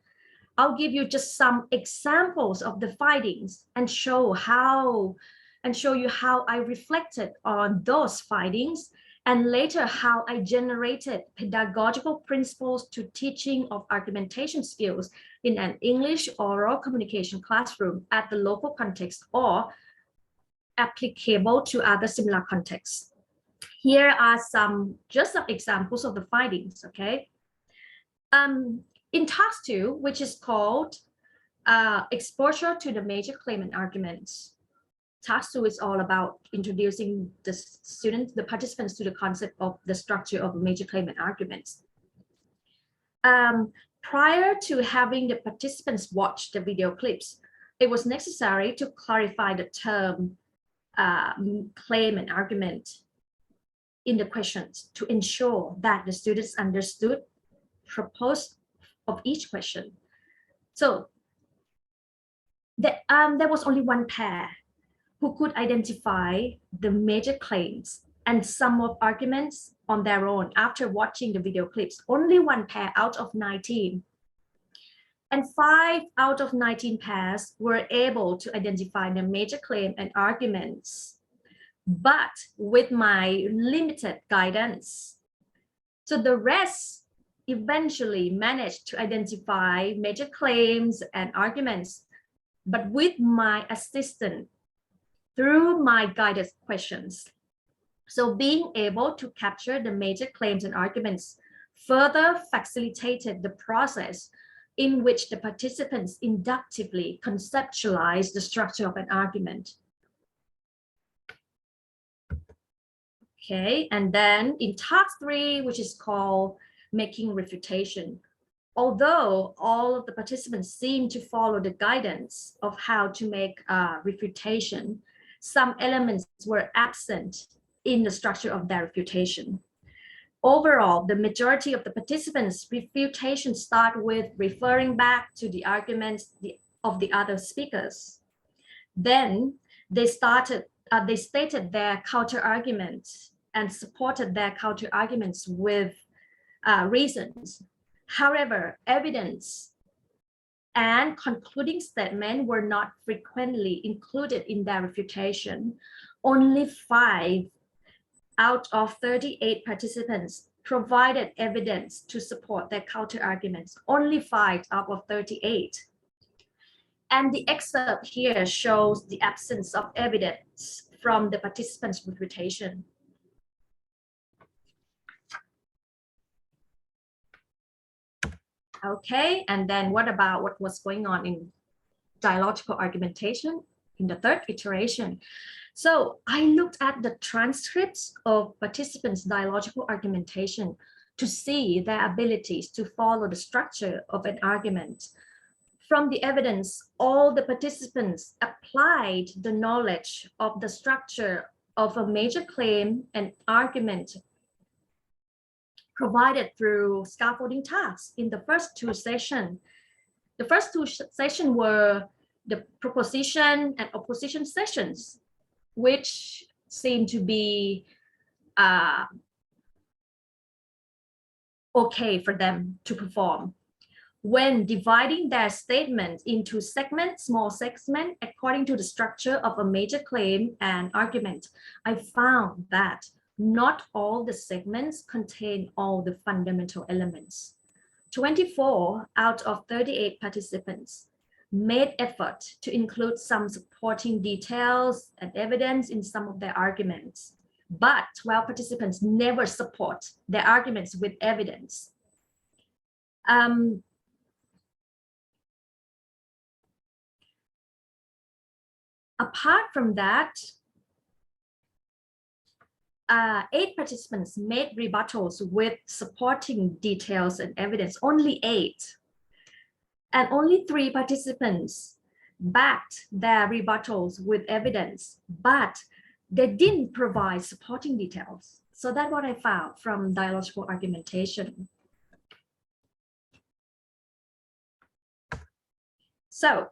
I'll give you just some examples of the findings and show you how I reflected on those findings, and later how I generated pedagogical principles to teaching of argumentation skills in an English oral communication classroom at the local context or applicable to other similar contexts. Here are just some examples of the findings, okay? In task 2, which is called exposure to the major claim and arguments. Task 2 is all about introducing the participants to the concept of the structure of a major claim and arguments. Prior to having the participants watch the video clips, it was necessary to clarify the term claim and argument in the questions to ensure that the students understood the purpose of each question. So there was only one pair who could identify the major claims and sum of arguments on their own after watching the video clips. Only one pair out of 19. And 5 out of 19 pairs were able to identify the major claim and arguments, but with my limited guidance. So the rest eventually managed to identify major claims and arguments, but with my assistance through my guided questions. So being able to capture the major claims and arguments further facilitated the process in which the participants inductively conceptualize the structure of an argument. Okay, and then in task 3, which is called making refutation. Although all of the participants seem to follow the guidance of how to make refutation, some elements were absent in the structure of their refutation. Overall, the majority of the participants' refutation start with referring back to the arguments of the other speakers. Then they stated their counter arguments and supported their counter arguments with reasons. However, evidence and concluding statement were not frequently included in their refutation. Only 5 out of 38 participants provided evidence to support their counter arguments. Only 5 out of 38. And the excerpt here shows the absence of evidence from the participants' refutation. Okay, and then what about what was going on in dialogical argumentation in the 3rd iteration? So I looked at the transcripts of participants' dialogical argumentation to see their abilities to follow the structure of an argument. From the evidence, all the participants applied the knowledge of the structure of a major claim and argument provided through scaffolding tasks in the first 2 sessions. The first 2 sessions were the proposition and opposition sessions, which seem to be okay for them to perform. When dividing their statement into segments, small segments, according to the structure of a major claim and argument, I found that not all the segments contain all the fundamental elements. 24 out of 38 participants made effort to include some supporting details and evidence in some of their arguments, but 12 participants never support their arguments with evidence. Apart from that, 8 participants made rebuttals with supporting details and evidence, only 8. And only 3 participants backed their rebuttals with evidence, but they didn't provide supporting details. So that's what I found from dialogical argumentation. So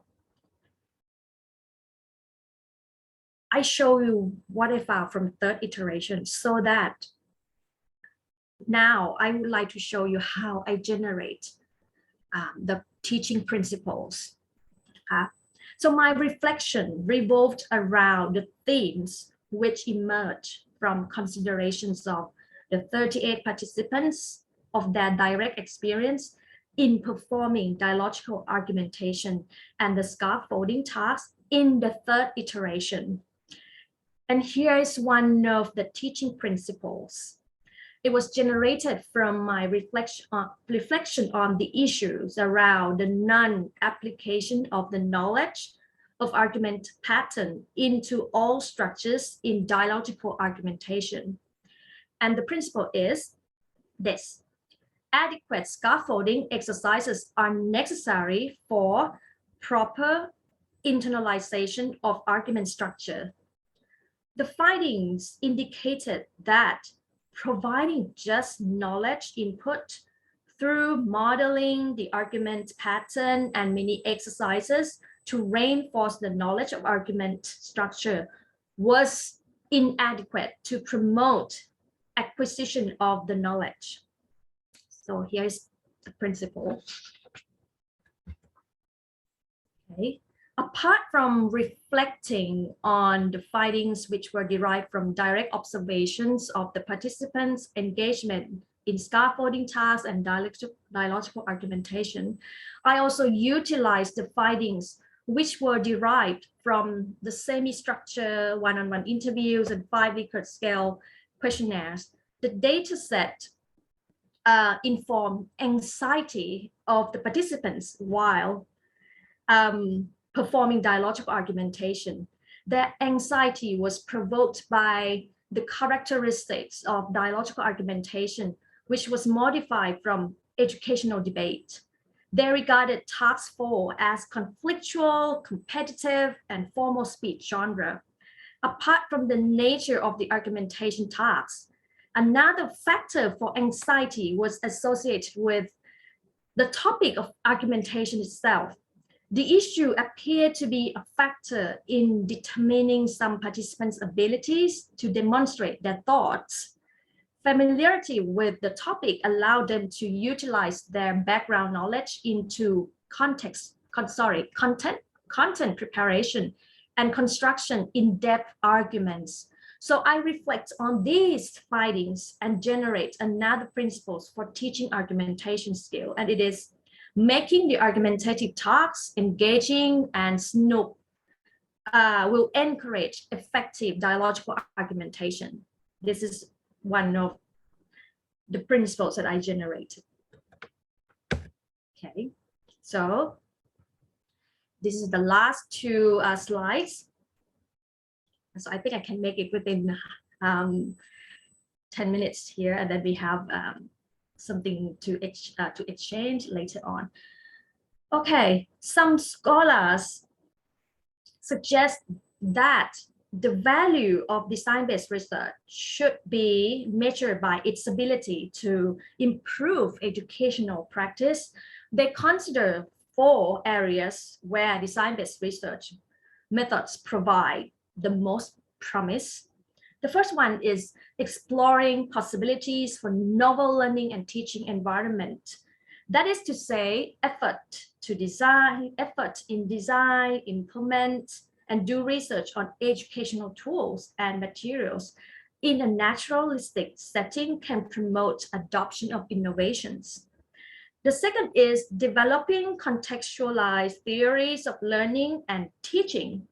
I show you what I found from third iteration so that now I would like to show you how I generate the teaching principles. So my reflection revolved around the themes which emerged from considerations of the 38 participants of their direct experience in performing dialogical argumentation and the scaffolding task in the third iteration. And here is one of the teaching principles. It was generated from my reflection on the issues around the non-application of the knowledge of argument pattern into all structures in dialogical argumentation. And the principle is this: adequate scaffolding exercises are necessary for proper internalization of argument structure. The findings indicated that providing just knowledge input through modeling the argument pattern and many exercises to reinforce the knowledge of argument structure was inadequate to promote acquisition of the knowledge. So here's the principle. Okay. Apart from reflecting on the findings which were derived from direct observations of the participants' engagement in scaffolding tasks and dialogical argumentation, I also utilized the findings which were derived from the semi-structured one-on-one interviews and 5 Likert scale questionnaires. The data set informed anxiety of the participants while performing dialogical argumentation. Their anxiety was provoked by the characteristics of dialogical argumentation, which was modified from educational debate. They regarded task 4 as conflictual, competitive, and formal speech genre. Apart from the nature of the argumentation tasks, another factor for anxiety was associated with the topic of argumentation itself. The issue appeared to be a factor in determining some participants' abilities to demonstrate their thoughts. Familiarity with the topic allowed them to utilize their background knowledge into content preparation and construction in-depth arguments. So I reflect on these findings and generate another principles for teaching argumentation skill, and it is making the argumentative tasks engaging and snoop will encourage effective dialogical argumentation. This is one of the principles that I generated. Okay, so this is the last 2 slides. So I think I can make it within 10 minutes here, and then we have something to exchange later on. Okay, some scholars suggest that the value of design-based research should be measured by its ability to improve educational practice. They consider 4 areas where design-based research methods provide the most promise. The first one is exploring possibilities for novel learning and teaching environment. That is to say, effort in design, implement, and do research on educational tools and materials in a naturalistic setting can promote adoption of innovations. The second is developing contextualized theories of learning and teaching.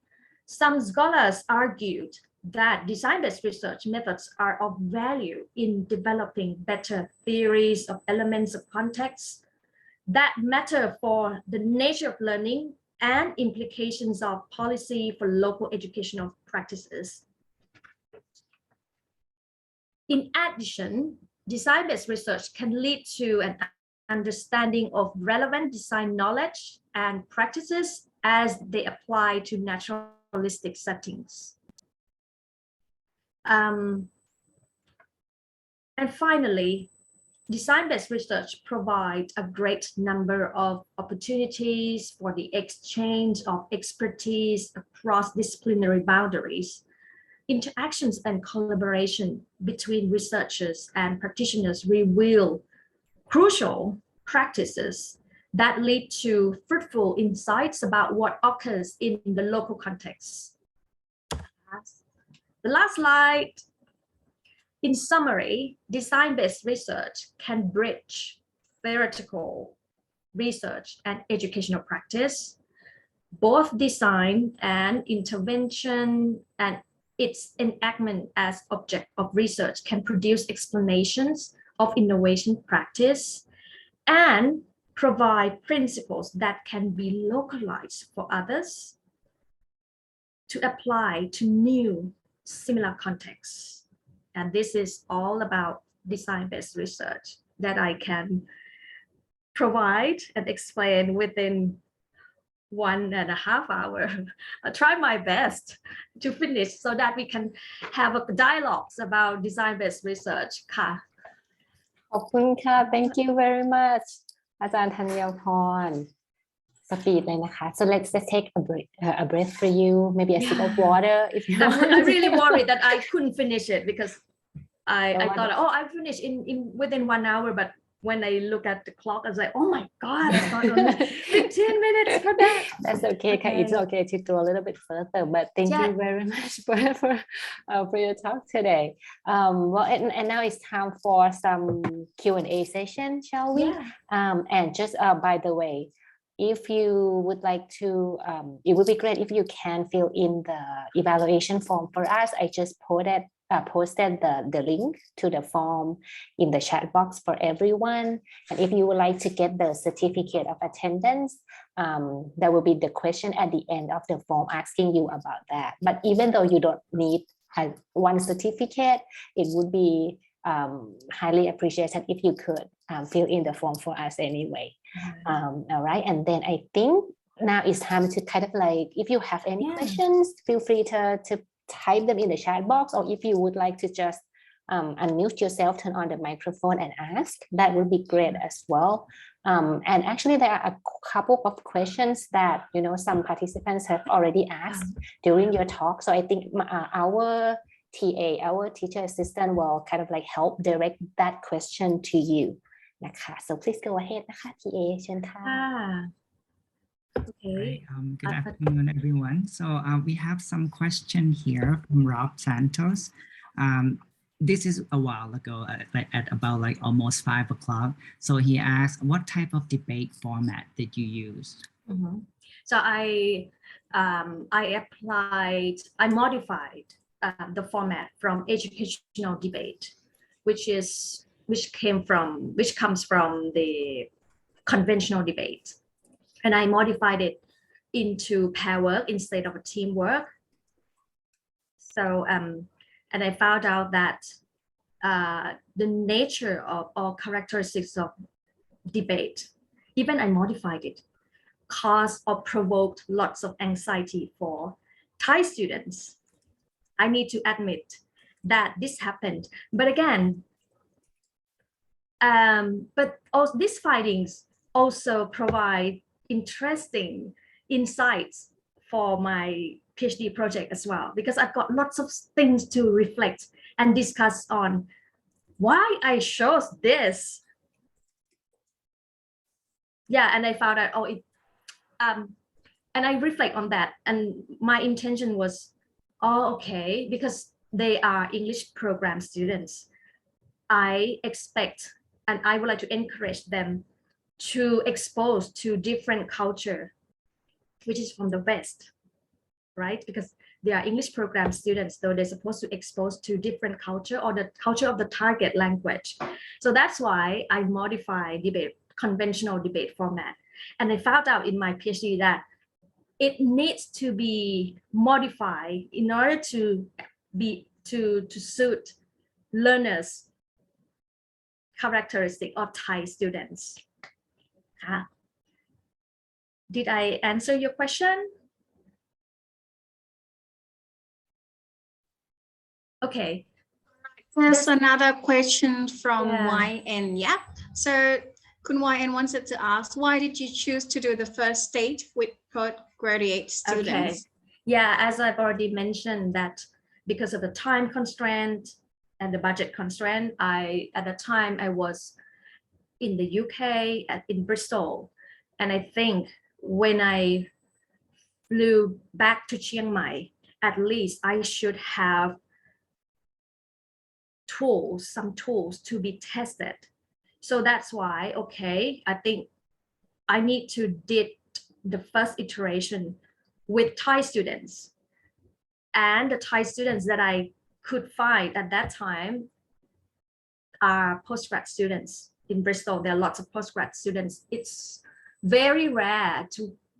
Some scholars argued that design-based research methods are of value in developing better theories of elements of context that matter for the nature of learning and implications of policy for local educational practices. In addition, design-based research can lead to an understanding of relevant design knowledge and practices as they apply to naturalistic settings. And finally, design-based research provides a great number of opportunities for the exchange of expertise across disciplinary boundaries. Interactions and collaboration between researchers and practitioners reveal crucial practices that lead to fruitful insights about what occurs in the local context. The last slide. In summary, design-based research can bridge theoretical research and educational practice. Both design and intervention and its enactment as object of research can produce explanations of innovation practice and provide principles that can be localized for others to apply to new similar contexts. And this is all about design-based research that I can provide and explain within 1.5 hours. I'll try my best to finish so that we can have a dialogues about design-based research. ค่ะ ขอบคุณค่ะ thank you very much อาจารย์ธัญพรสปีดเลยนะคะ so let's just take a breath for you, maybe a sip of water if you want. I really worried that I couldn't finish it because I thought, oh, I finished in within 1 hour, but when I look at the clock, I was like, oh my God, I thought only 15 minutes for that. That's okay. It's okay to go a little bit further, but thank you very much for your talk today. Well, and now it's time for some Q&A session, shall we? And just by the way, if you would like to, it would be great if you can fill in the evaluation form for us. I just posted the link to the form in the chat box for everyone. And if you would like to get the certificate of attendance, there will be the question at the end of the form asking you about that. But even though you don't need one certificate, it would be highly appreciated if you could fill in the form for us anyway. All right, and then I think now it's time to kind of like, if you have any questions, feel free to type them in the chat box, or if you would like to just unmute yourself, turn on the microphone and ask, that would be great as well. And actually there are a couple of questions that, you know, some participants have already asked during your talk. So I think our TA, our teacher assistant will kind of like help direct that question to you. So please go ahead, TA, เชิญค่ะ Okay. Good afternoon, everyone. So we have some question here from Rob Santos. This is a while ago, at about like almost 5 o'clock. So he asked, what type of debate format did you use? So I modified the format from educational debate, which comes from the conventional debate. And I modified it into pair work instead of a teamwork. So, and I found out that the nature of all characteristics of debate, even I modified it, caused or provoked lots of anxiety for Thai students. I need to admit that this happened. But again, but all these findings also provide interesting insights for my PhD project as well, because I've got lots of things to reflect and discuss on why I chose this. Yeah, and I found out, and I reflect on that, and my intention was, okay, because they are English program students, I expect and I would like to encourage them to expose to different culture, which is from the West, right? Because they are English program students, so they're supposed to expose to different culture or the culture of the target language. So that's why I modified conventional debate format. And I found out in my PhD that it needs to be modified in order to suit learners' characteristic of Thai students. Did I answer your question? Okay. There's another question from Yeah. YN. Yeah. So Kun YN wanted to ask, why did you choose to do the first stage with postgraduate students? Okay. Yeah, as I've already mentioned that because of the time constraint and the budget constraint, at the time I was in the UK in Bristol. And I think when I flew back to Chiang Mai, at least I should have some tools to be tested. So that's why, okay, I think I need to did the first iteration with Thai students. And the Thai students that I could find at that time are postgrad students in Bristol. There are lots of postgrad students. It's very rare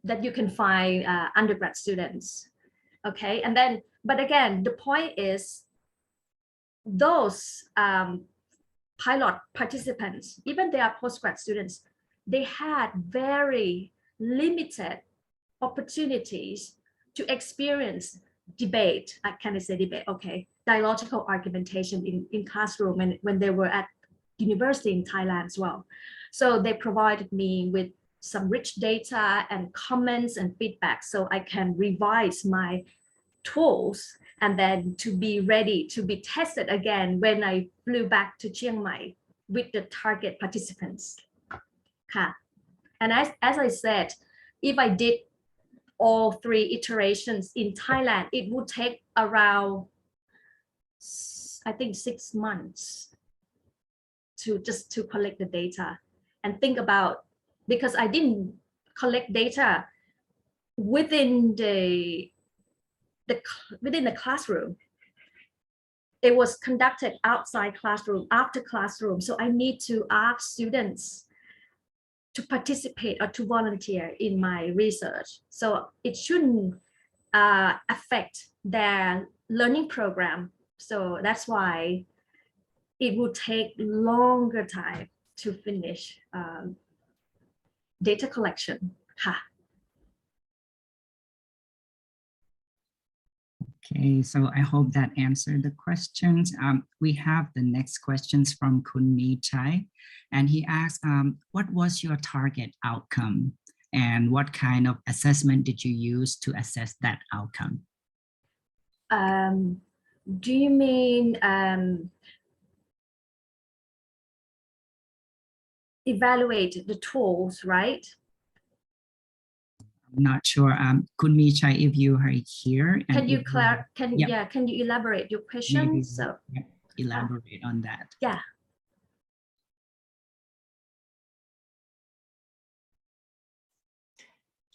that you can find undergrad students. Okay, and then, but again, the point is those pilot participants, even they are postgrad students, they had very limited opportunities to experience debate. Can I say debate? Okay, dialogical argumentation in classroom and when they were at university in Thailand as well. So they provided me with some rich data and comments and feedback so I can revise my tools and then to be ready to be tested again when I flew back to Chiang Mai with the target participants. And as I said, if I did all 3 iterations in Thailand, it would take around, I think, 6 months to collect the data and think about, because I didn't collect data within the classroom. It was conducted outside classroom, after classroom. So I need to ask students to participate or to volunteer in my research. So it shouldn't affect their learning program. So that's why it would take longer time to finish data collection. Okay, so I hope that answered the questions. We have the next questions from Kun Mi Chai, and he asked, what was your target outcome and what kind of assessment did you use to assess that outcome? Do you mean evaluate the tools, right? I'm not sure. Kun Mi Chai, if you are here, and Can you yeah. Can you elaborate your question? Maybe, so elaborate on that. Yeah.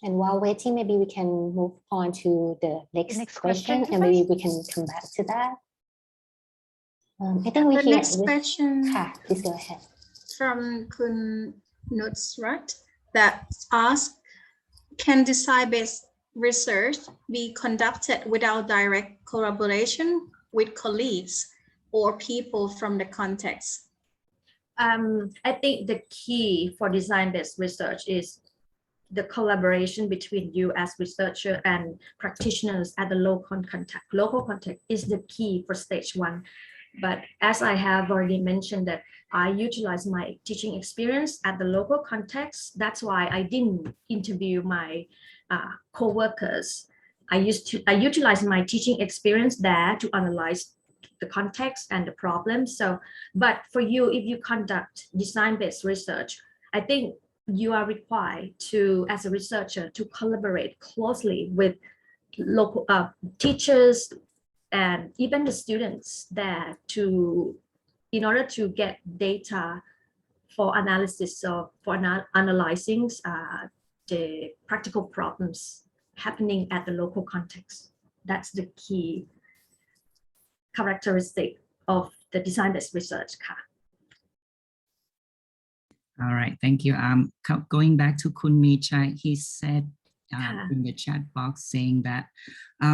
And while waiting, maybe we can move on to the next question and maybe we can come back to that. I think we The hear next question please go ahead. From Kun Nusrat that asks, can design-based research be conducted without direct collaboration with colleagues or people from the context? I think the key for design-based research is the collaboration between you as researcher and practitioners at the local context. Local context is the key for stage 1. But as I have already mentioned that I utilize my teaching experience at the local context. That's why I didn't interview my co-workers. I utilize my teaching experience there to analyze the context and the problem. So, but for you, if you conduct design-based research, I think you are required to, as a researcher, to collaborate closely with local teachers and even the students there in order to get data for analysis or for analyzing the practical problems happening at the local context. That's the key characteristic of the design-based research. All right, thank you. Going back to Kun Mi Chai, he said in the chat box saying that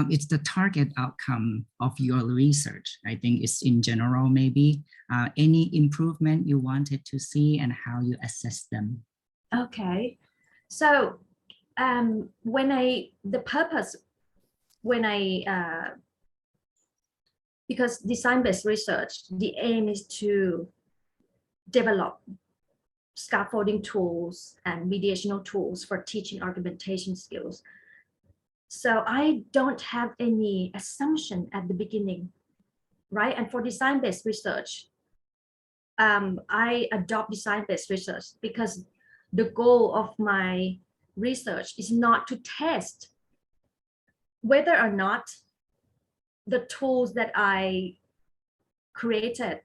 it's the target outcome of your research. I think it's in general, maybe any improvement you wanted to see and how you assess them. Okay, so when I because design-based research, the aim is to develop scaffolding tools and mediational tools for teaching argumentation skills. So I don't have any assumption at the beginning, right? And for design-based research, I adopt design-based research because the goal of my research is not to test whether or not the tools that I created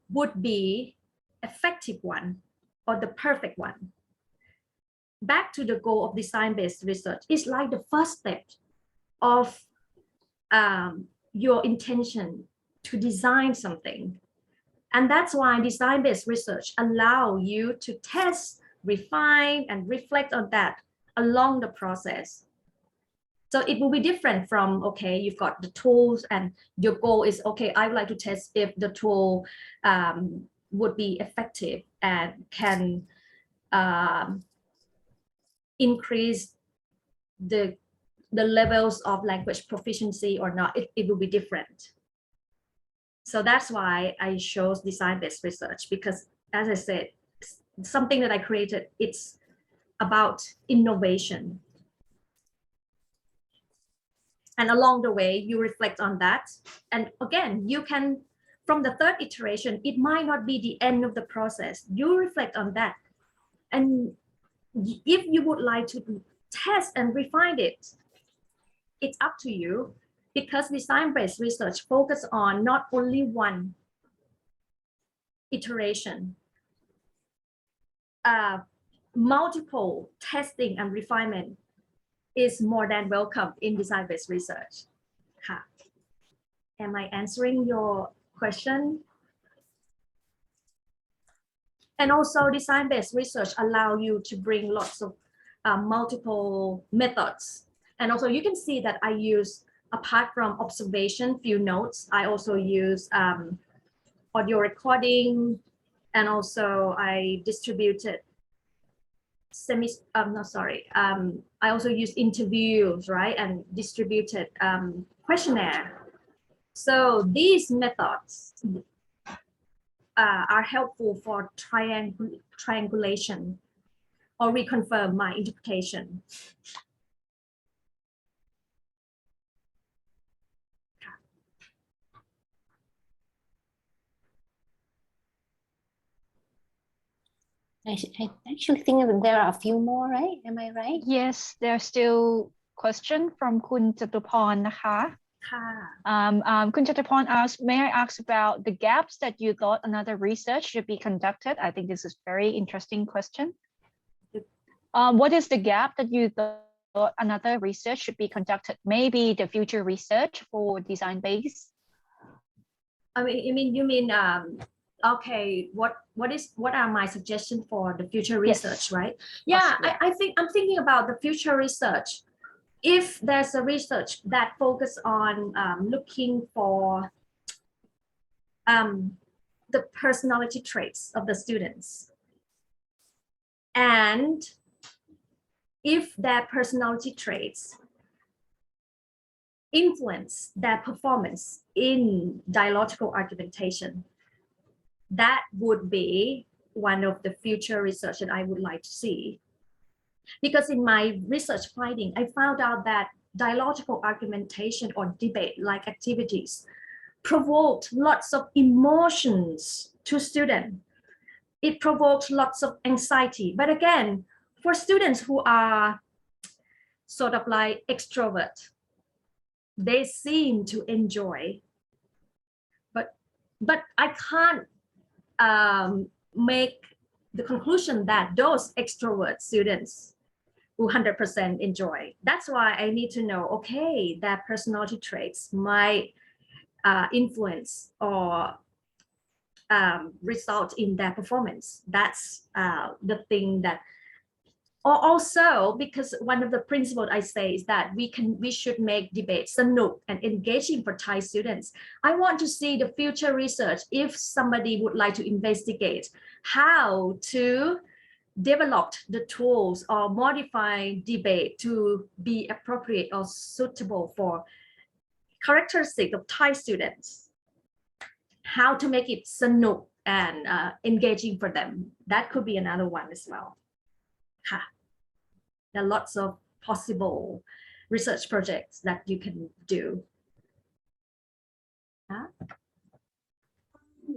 would be effective one or the perfect one. Back to the goal of design-based research, it's like the first step of your intention to design something. And that's why design-based research allow you to test, refine, and reflect on that along the process. So it will be different from, okay, you've got the tools and your goal is, okay, I would like to test if the tool would be effective and can increase the levels of language proficiency or not. It will be different. So that's why I chose design-based research, because as I said, something that I created, it's about innovation. And along the way, you reflect on that. And again, you can, from the third iteration, it might not be the end of the process. You reflect on that. And if you would like to test and refine it, it's up to you, because design-based research focus on not only one iteration, multiple testing and refinement is more than welcome in design-based research. Am I answering your question? And also design-based research allow you to bring lots of multiple methods. And also you can see that I use, apart from observation, few notes, I also use audio recording, and also I distributed I also use interviews, right? And distributed questionnaire. So these methods are helpful for triangulation or reconfirm my interpretation. I actually think that there are a few more, right? Am I right? Yes, there's still question from Kun Chatupornนะคะ. Kun Chatuporn asked, may I ask about the gaps that you thought another research should be conducted? I think this is a very interesting question. What is the gap that you thought another research should be conducted? Maybe the future research for design-based? You mean okay, what are my suggestions for the future research, yes. Right? Yeah, I'm thinking about the future research. If there's a research that focus on looking for the personality traits of the students, and if their personality traits influence their performance in dialogical argumentation, that would be one of the future research that I would like to see. Because in my research finding, I found out that dialogical argumentation or debate-like activities provoked lots of emotions to students. It provoked lots of anxiety. But again, for students who are sort of like extrovert, they seem to enjoy. But I can't make the conclusion that those extrovert students will 100% enjoy. That's why I need to know, okay, that personality traits might influence or result in their performance. That's the thing that, also because one of the principles I say is that we should make debate sanuk and engaging for Thai students. I want to see the future research if somebody would like to investigate how to develop the tools or modify debate to be appropriate or suitable for characteristic of Thai students, how to make it สนุก and engaging for them. That could be another one as well. There are lots of possible research projects that you can do.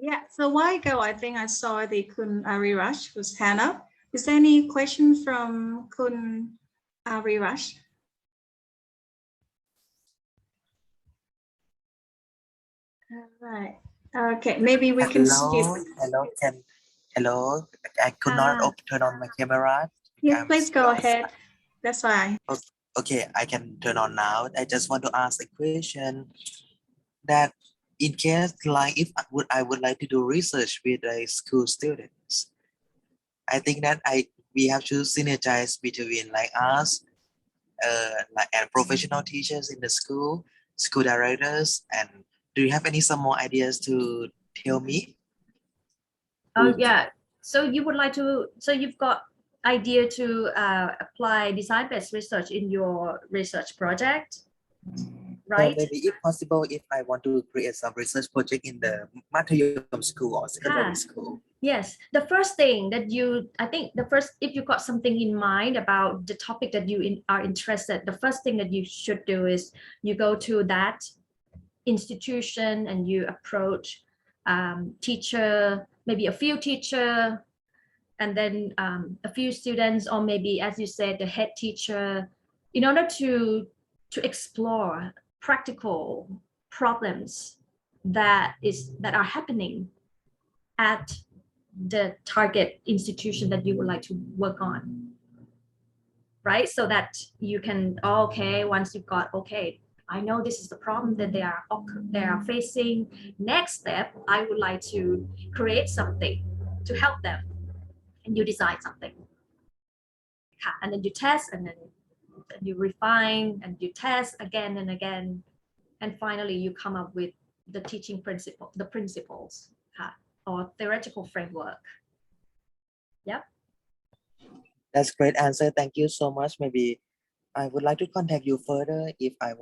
Yeah, so a while ago, I think I saw the Kun Arirash was hand up. Is there any question from Kun Arirash? All right. Okay, maybe we can skip. Hello. I could not turn on my camera. Yes, please go ahead. That's fine. Okay, I can turn on now. I just want to ask a question that in case like if I would like to do research with school students, I think that we have to synergize between like us, and professional teachers in the school directors, and do you have some more ideas to tell me? Oh yeah. So you would like to, so you've got idea to apply design-based research in your research project, right? Or maybe if possible, if I want to create some research project in the Mathayom school or secondary school. Yes, the first thing that if you got something in mind about the topic that you are interested, the first thing that you should do is you go to that institution and you approach teacher, maybe a few teacher, and then a few students, or maybe, as you said, the head teacher, in order to explore practical problems that are happening at the target institution that you would like to work on, right? So that you can, once you've got, I know this is the problem that they are facing. Next step, I would like to create something to help them, and you design something. And then you test, and then you refine, and you test again and again, and finally you come up with the teaching principle, the principles, or theoretical framework. Yep. That's great answer. Thank you so much. Maybe I would like to contact you further if I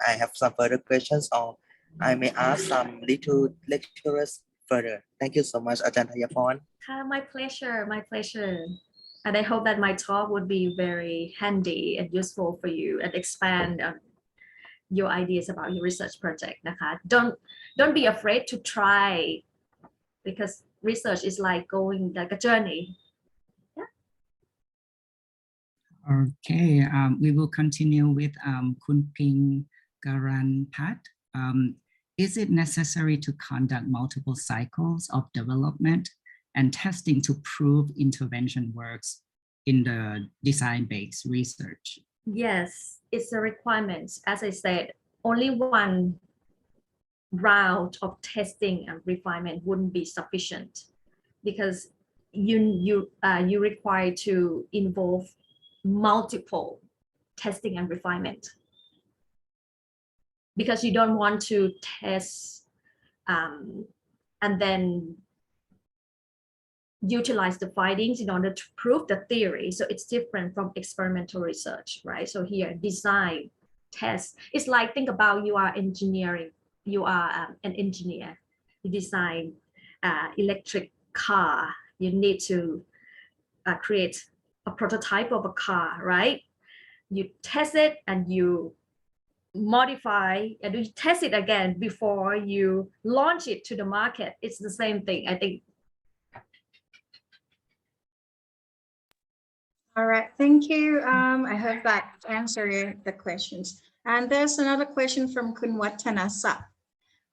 have some further questions, or I may ask some little lecturers further. Thank you so much, Ajahn Thayapon. My pleasure. And I hope that my talk would be very handy and useful for you and expand your ideas about your research project. Don't be afraid to try, because research is like going like a journey. Okay, we will continue with Kun Ping Garanpat. Is it necessary to conduct multiple cycles of development and testing to prove intervention works in the design-based research? Yes, it's a requirement. As I said, only one round of testing and refinement wouldn't be sufficient, because you require to involve multiple testing and refinement, because you don't want to test and then utilize the findings in order to prove the theory. So it's different from experimental research, right? So here, design, test. It's like, think about you are engineering. You are an engineer. You design electric car. You need to create a prototype of a car, right? You test it and you modify, and you test it again before you launch it to the market. It's the same thing, I think. All right, thank you. I hope that answered the questions. And there's another question from Kun Watanasa.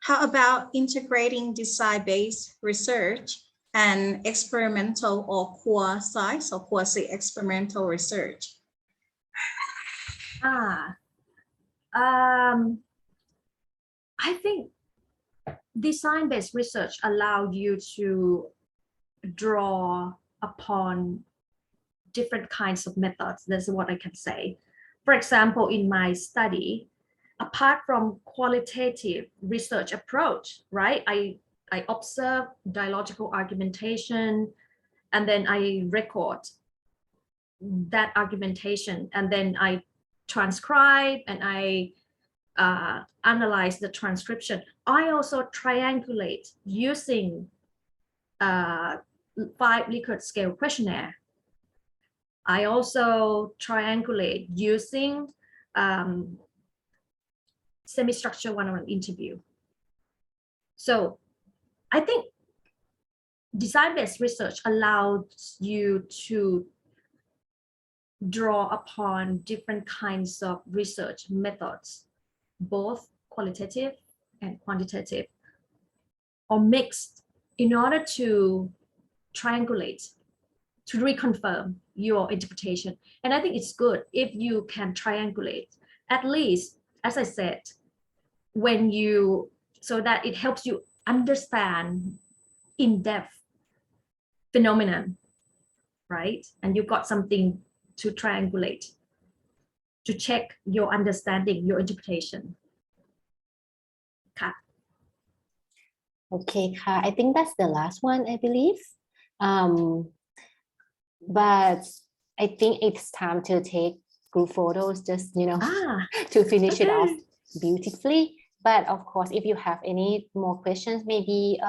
How about integrating design-based research and experimental or quasi-experimental research? I think design-based research allows you to draw upon different kinds of methods. That's what I can say. For example, in my study, apart from qualitative research approach, right? I observe dialogical argumentation, and then I record that argumentation, and then I transcribe and I analyze the transcription. I also triangulate using 5 Likert scale questionnaire. I also triangulate using semi-structured one-on-one interview. So I think design-based research allows you to draw upon different kinds of research methods, both qualitative and quantitative, or mixed, in order to triangulate, to reconfirm your interpretation. And I think it's good if you can triangulate, at least, as I said, when you, so that it helps you understand in-depth phenomenon, right? And you've got something to triangulate, to check your understanding, your interpretation. Okay, I think that's the last one, I believe. But I think it's time to take group photos, just, you know, to finish it off beautifully. But of course, if you have any more questions, maybe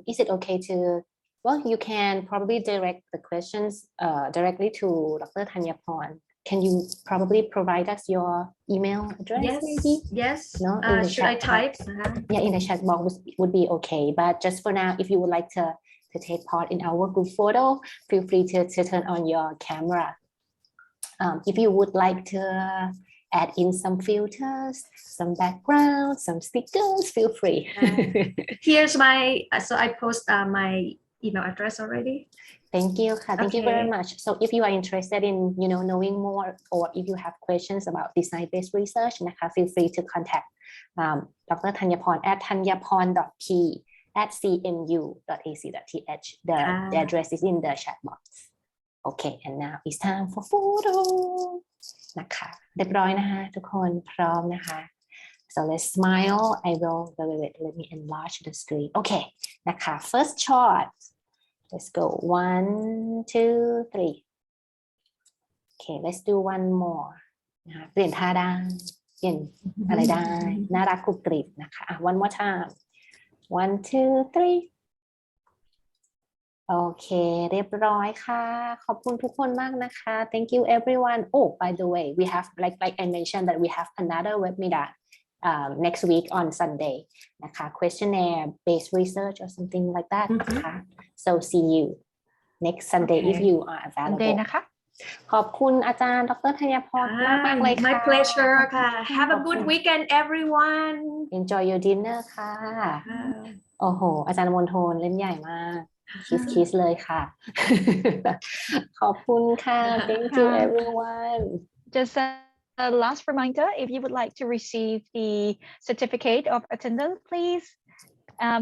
is it okay to, well, you can probably direct the questions directly to Dr. Thanyaporn. Can you probably provide us your email address? Yes, maybe? yes. No, Should I type? Yeah, in the chat box would be okay. But just for now, if you would like to take part in our group photo, feel free to turn on your camera. If you would like to add in some filters, some background, some stickers, feel free. Here's my, so I post my email address already. Thank you. Thank you very much. So if you are interested in, you know, knowing more, or if you have questions about design-based research, feel free to contact Dr. Thanyaporn at thanyaporn.p@cmu.ac.th. The address is in the chat box. Okay, and now it's time for photo. นะคะเรียบร้อยนะคะทุกคนพร้อมนะคะ so let's smile. I will wait, let me enlarge the screen. Okay นะคะ first shot. Let's go 1 2 3. Okay, let's do one more นะคะเปลี่ยนท่าได้เปลี่ยนอะไรได้น่ารักกรุบกริบนะคะ one more time 1 2 3. โอเคเรียบร้อยค่ะขอบคุณทุกคนมากนะคะ thank you everyone. Oh, by the way, we have like I mentioned that we have another webinar next week on Sunday นะคะ questionnaire based research or something like that นะคะ so see you next Sunday if you are available นะคะขอบคุณอาจารย์ดร. ธัญพรมากๆเลยค่ะ My pleasure ค่ะ Have a good weekend everyone. Enjoy your dinner ค่ะโอ้โหอาจารย์มนโทนเล่นใหญ่มากคิสเลยค่ะ ขอบคุณค่ะ thank you everyone. Just a last reminder, if you would like to receive the certificate of attendance, please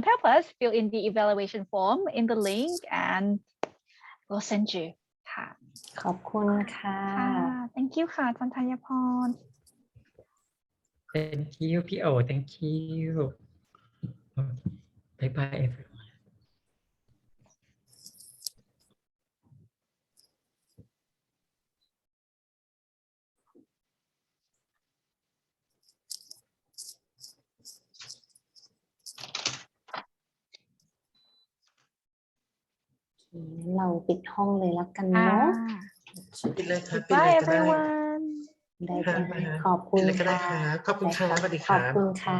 help us fill in the evaluation form in the link and we'll send you. ค่ะขอบคุณค่ะ thank you ค่ะท่านธัญพร Thank you พี่โอ thank you. Bye bye everyone.เราปิดห้องเลยละกันเนาะ ปิดเลยครับ Bye everyone. ได้ขอบคุณค่ะ ขอบคุณค่ะสวัสดีค ข รั อบบ คุณค่ะ